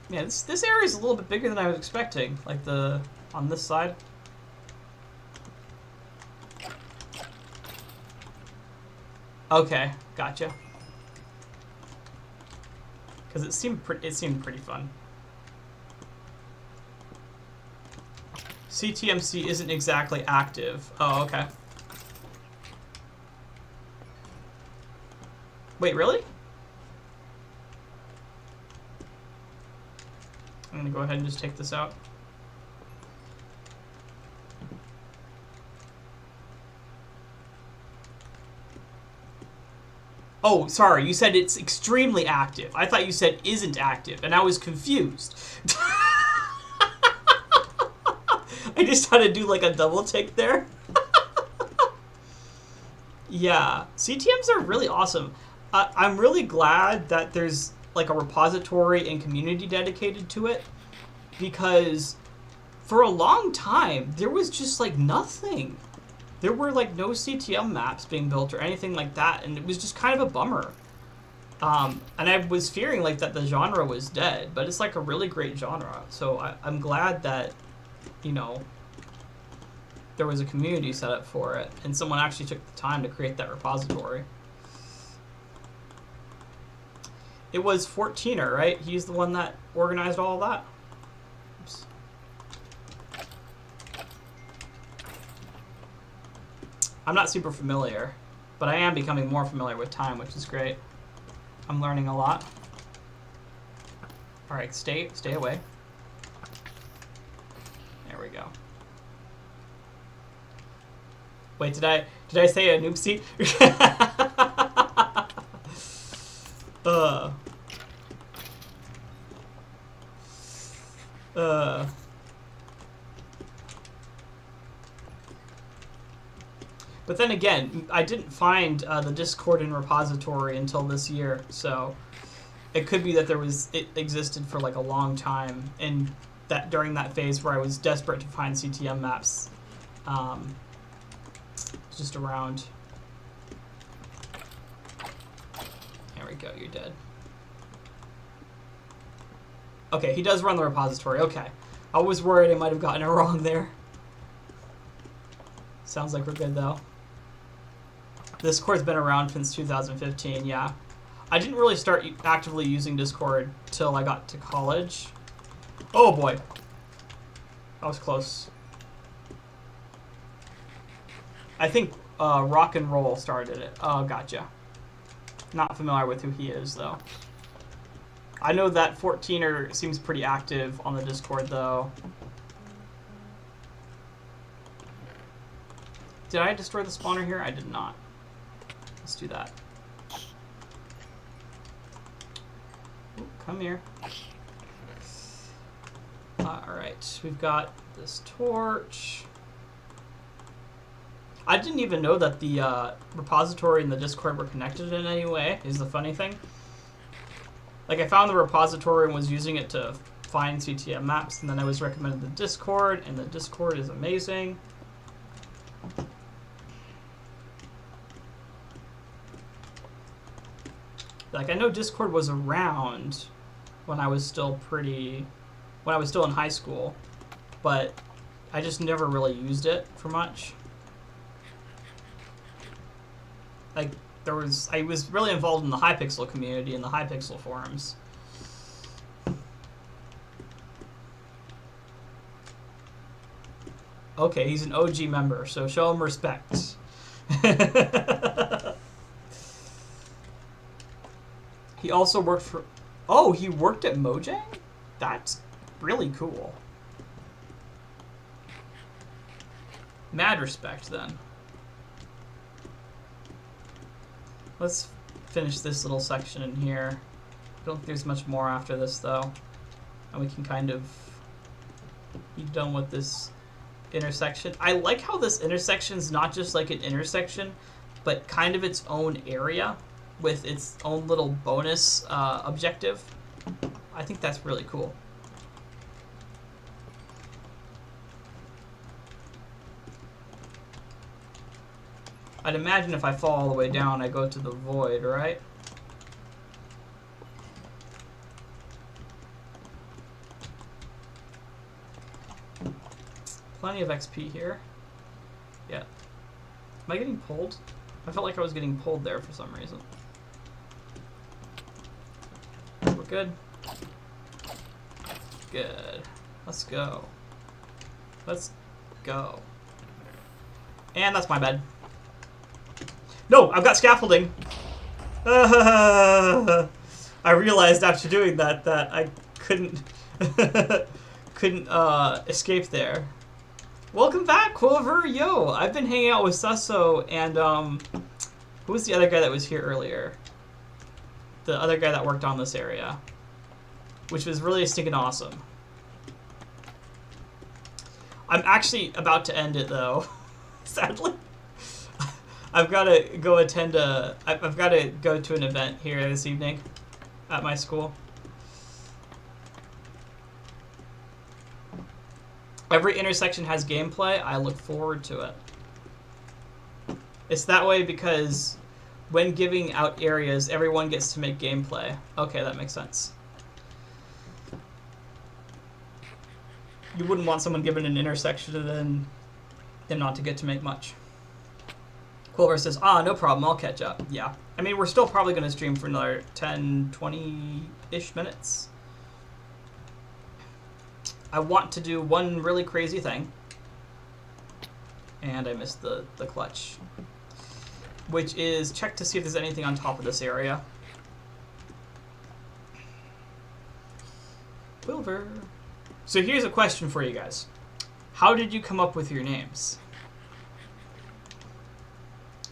Yeah, this area is a little bit bigger than I was expecting. Like on this side. Okay, gotcha. Because it seemed pretty fun. CTMC isn't exactly active. Oh, okay. Wait, really? I'm gonna go ahead and just take this out. Oh, sorry, you said it's extremely active. I thought you said isn't active, and I was confused. I just had to do like a double take there. Yeah, CTMs are really awesome. I'm really glad that there's like a repository and community dedicated to it, because for a long time there was just like nothing. There were like no CTM maps being built or anything like that, and it was just kind of a bummer. And I was fearing like that the genre was dead, but it's like a really great genre. So I'm glad that, you know, there was a community set up for it, and someone actually took the time to create that repository. It was 14er, right? He's the one that organized all of that. Oops. I'm not super familiar, but I am becoming more familiar with time, which is great. I'm learning a lot. All right, stay away. There we go. Wait, did I say a noopsie? But then again, I didn't find the Discord and repository until this year, so it could be that it existed for like a long time, and that during that phase where I was desperate to find CTM maps, it's just around. There we go, you're dead. Okay, he does run the repository. Okay, I was worried I might have gotten it wrong there. Sounds like we're good though. Discord's been around since 2015, yeah. I didn't really start actively using Discord till I got to college. Oh boy. That was close. I think Rock and Roll started it. Oh, gotcha. Not familiar with who he is, though. I know that 14er seems pretty active on the Discord, though. Did I destroy the spawner here? I did not. Let's do that. Ooh, come here. Alright, we've got this torch. I didn't even know that the repository and the Discord were connected in any way, is the funny thing. Like, I found the repository and was using it to find CTM maps, and then I was recommended the Discord, and the Discord is amazing. Like, I know Discord was around when I was still in high school, but I just never really used it for much. Like, I was really involved in the Hypixel community and the Hypixel forums. Okay, he's an OG member, so show him respect. He also worked for... Oh, he worked at Mojang? That's really cool. Mad respect, then. Let's finish this little section in here. I don't think there's much more after this, though. And we can kind of be done with this intersection. I like how this intersection is not just like an intersection, but kind of its own area with its own little bonus objective. I think that's really cool. I'd imagine if I fall all the way down, I go to the void, right? Plenty of XP here. Yeah. Am I getting pulled? I felt like I was getting pulled there for some reason. We're good. Good. Let's go. Let's go. And that's my bed. No, I've got scaffolding. I realized after doing that I couldn't escape there. Welcome back, Quover. Yo, I've been hanging out with Susso and who was the other guy that was here earlier? The other guy that worked on this area, which was really stinking awesome. I'm actually about to end it though, sadly. I've got to go attend I've got to go to an event here this evening at my school. Every intersection has gameplay. I look forward to it. It's that way because when giving out areas, everyone gets to make gameplay. Okay, that makes sense. You wouldn't want someone given an intersection and then them not to get to make much. Quilver says, no problem, I'll catch up. Yeah. I mean, we're still probably going to stream for another 10, 20-ish minutes. I want to do one really crazy thing. And I missed the clutch. Which is check to see if there's anything on top of this area. Quilver. So here's a question for you guys. How did you come up with your names?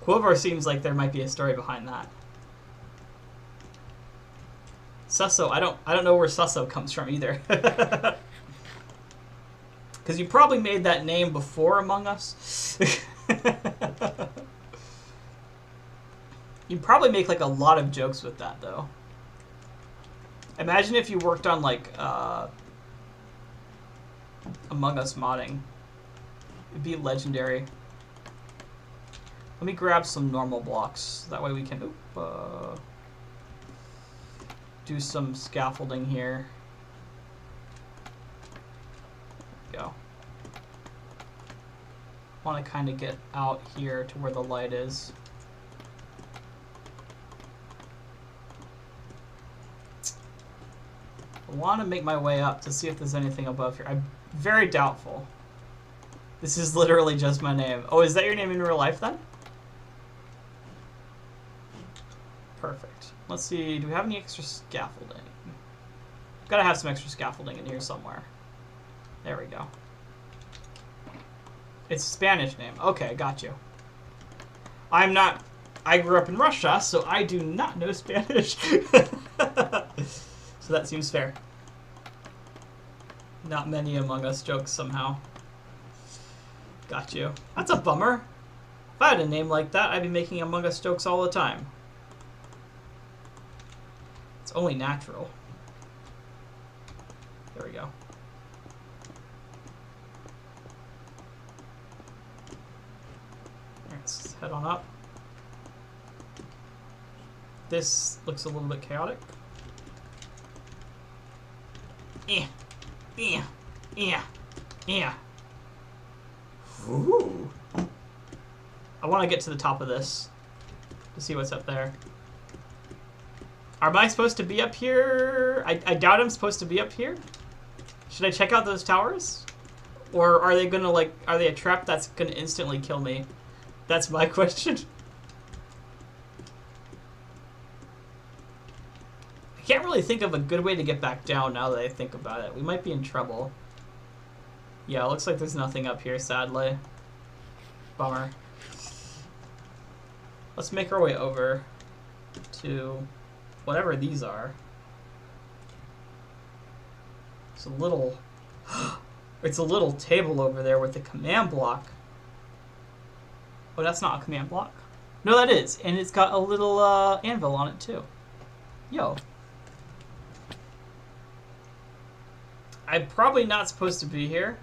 Quilver seems like there might be a story behind that. Susso, I don't know where Susso comes from either. Because you probably made that name before Among Us. You'd probably make like a lot of jokes with that though. Imagine if you worked on like Among Us modding. It'd be legendary. Let me grab some normal blocks. That way we can do some scaffolding here. Go. Want to kind of get out here to where the light is. I want to make my way up to see if there's anything above here. I'm very doubtful. This is literally just my name. Oh, is that your name in real life then? Perfect. Let's see, do we have any extra scaffolding? Gotta have some extra scaffolding in here somewhere. There we go. It's a Spanish name. Okay, got you. I grew up in Russia, so I do not know Spanish. So that seems fair. Not many Among Us jokes somehow. Got you. That's a bummer. If I had a name like that, I'd be making Among Us jokes all the time. It's only natural. There we go. Alright, let's head on up. This looks a little bit chaotic. Yeah. Ooh. I want to get to the top of this to see what's up there. Am I supposed to be up here? I doubt I'm supposed to be up here. Should I check out those towers? Or are they gonna, like, are they a trap that's gonna instantly kill me? That's my question. I can't really think of a good way to get back down now that I think about it. We might be in trouble. Yeah, it looks like there's nothing up here, sadly. Bummer. Let's make our way over to whatever these are. It's a little table over there with a command block. Oh, that's not a command block. No, that is. And it's got a little anvil on it, too. Yo. I'm probably not supposed to be here.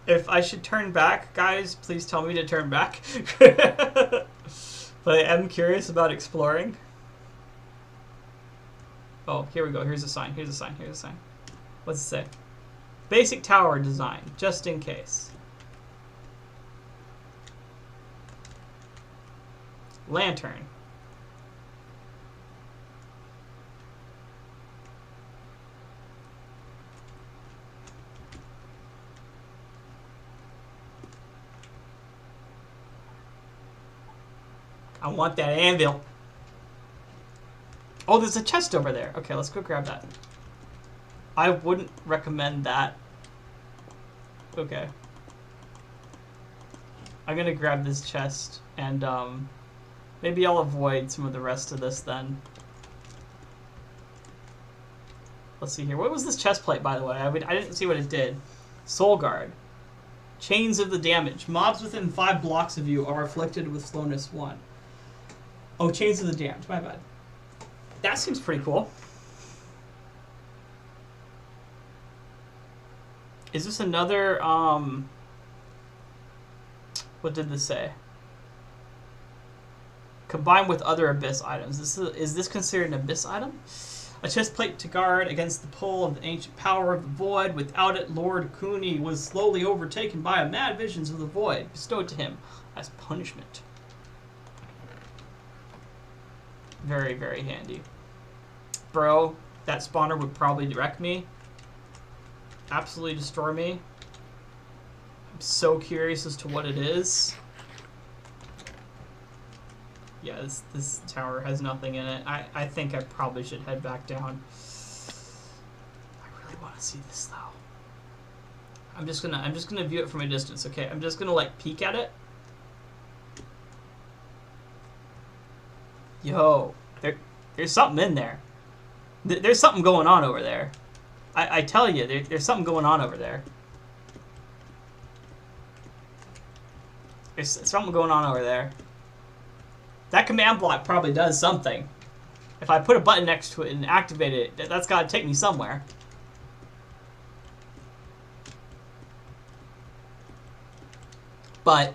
If I should turn back, guys, please tell me to turn back. But I am curious about exploring. Oh, here we go. Here's a sign. Here's a sign. Here's a sign. What's it say? Basic tower design, just in case. Lantern. I want that anvil. Oh, there's a chest over there. Okay, let's go grab that. I wouldn't recommend that. Okay. I'm gonna grab this chest and maybe I'll avoid some of the rest of this then. Let's see here. What was this chest plate, by the way? I didn't see what it did. Soul Guard. Chains of the damage. Mobs within 5 blocks of you are afflicted with slowness 1. Oh, Chains of the Damned. My bad. That seems pretty cool. Is this another, what did this say? Combined with other Abyss items. Is this considered an Abyss item? A chest plate to guard against the pull of the ancient power of the void. Without it, Lord Cooney was slowly overtaken by a mad visions of the void, bestowed to him as punishment. Very, very handy. Bro, that spawner would probably wreck me. Absolutely destroy me. I'm so curious as to what it is. Yeah, this tower has nothing in it. I think I probably should head back down. I really want to see this though. I'm just gonna view it from a distance, okay? I'm just gonna like peek at it. Yo, there's something in there. There's something going on over there. I tell you, there's something going on over there. There's something going on over there. That command block probably does something. If I put a button next to it and activate it, that's got to take me somewhere. But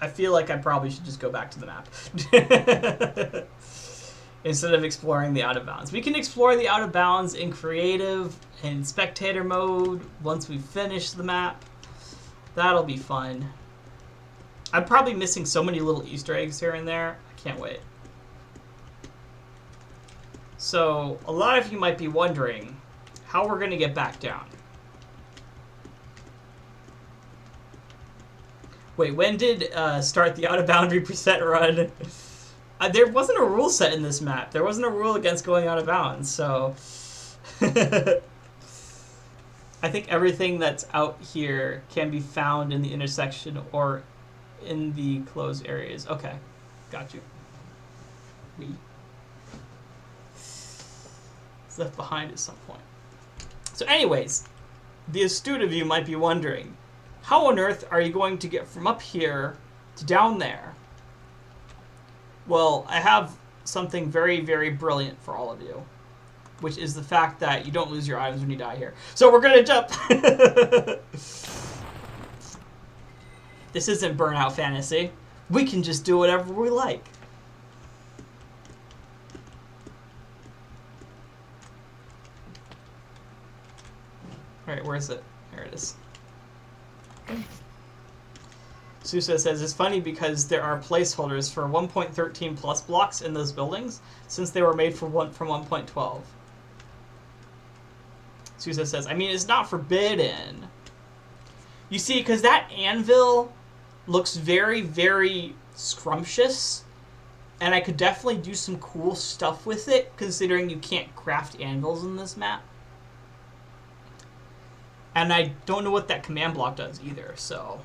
I feel like I probably should just go back to the map. Instead of exploring the out of bounds. We can explore the out of bounds in creative and spectator mode once we finish the map. That'll be fun. I'm probably missing so many little Easter eggs here and there. I can't wait. So, a lot of you might be wondering how we're going to get back down. Wait, when did start the out-of-boundary preset run? There wasn't a rule set in this map. There wasn't a rule against going out of bounds, so... I think everything that's out here can be found in the intersection or in the closed areas. Okay, got you. left behind at some point. So anyways, the astute of you might be wondering, how on earth are you going to get from up here to down there? Well, I have something very, very brilliant for all of you, which is the fact that you don't lose your items when you die here. So we're going to jump. This isn't Burnout Fantasy. We can just do whatever we like. Alright, where is it? There it is. Susa says, it's funny because there are placeholders for 1.13 plus blocks in those buildings since they were made from 1.12. Susa says, I mean, it's not forbidden. You see, because that anvil looks very, very scrumptious, and I could definitely do some cool stuff with it, considering you can't craft anvils in this map. And I don't know what that command block does either, so...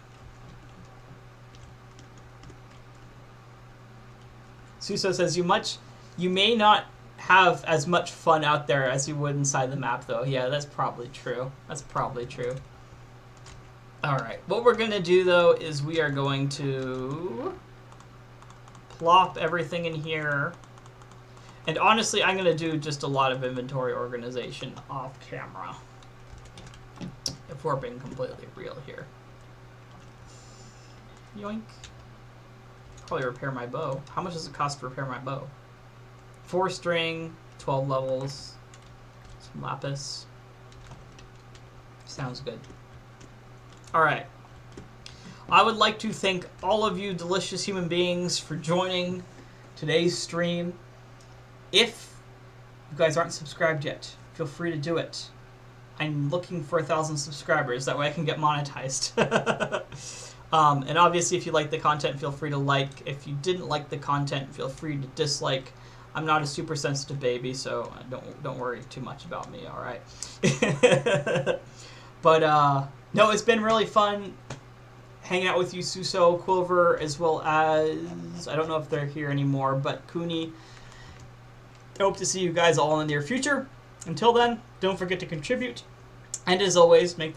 Suso says, you may not have as much fun out there as you would inside the map, though. Yeah, that's probably true. That's probably true. Alright, what we're going to do, though, is we are going to plop everything in here. And honestly, I'm going to do just a lot of inventory organization off camera. If we're being completely real here. Yoink. Probably repair my bow. How much does it cost to repair my bow? 4 string, 12 levels, some lapis. Sounds good. Alright. I would like to thank all of you delicious human beings for joining today's stream. If you guys aren't subscribed yet, feel free to do it. I'm looking for 1,000 subscribers. That way I can get monetized. And obviously, if you like the content, feel free to like. If you didn't like the content, feel free to dislike. I'm not a super sensitive baby, so don't worry too much about me. All right. But no, it's been really fun hanging out with you, Suso, Quilver, as well as I don't know if they're here anymore, but Cooney. I hope to see you guys all in the near future. Until then, don't forget to contribute. And as always, make the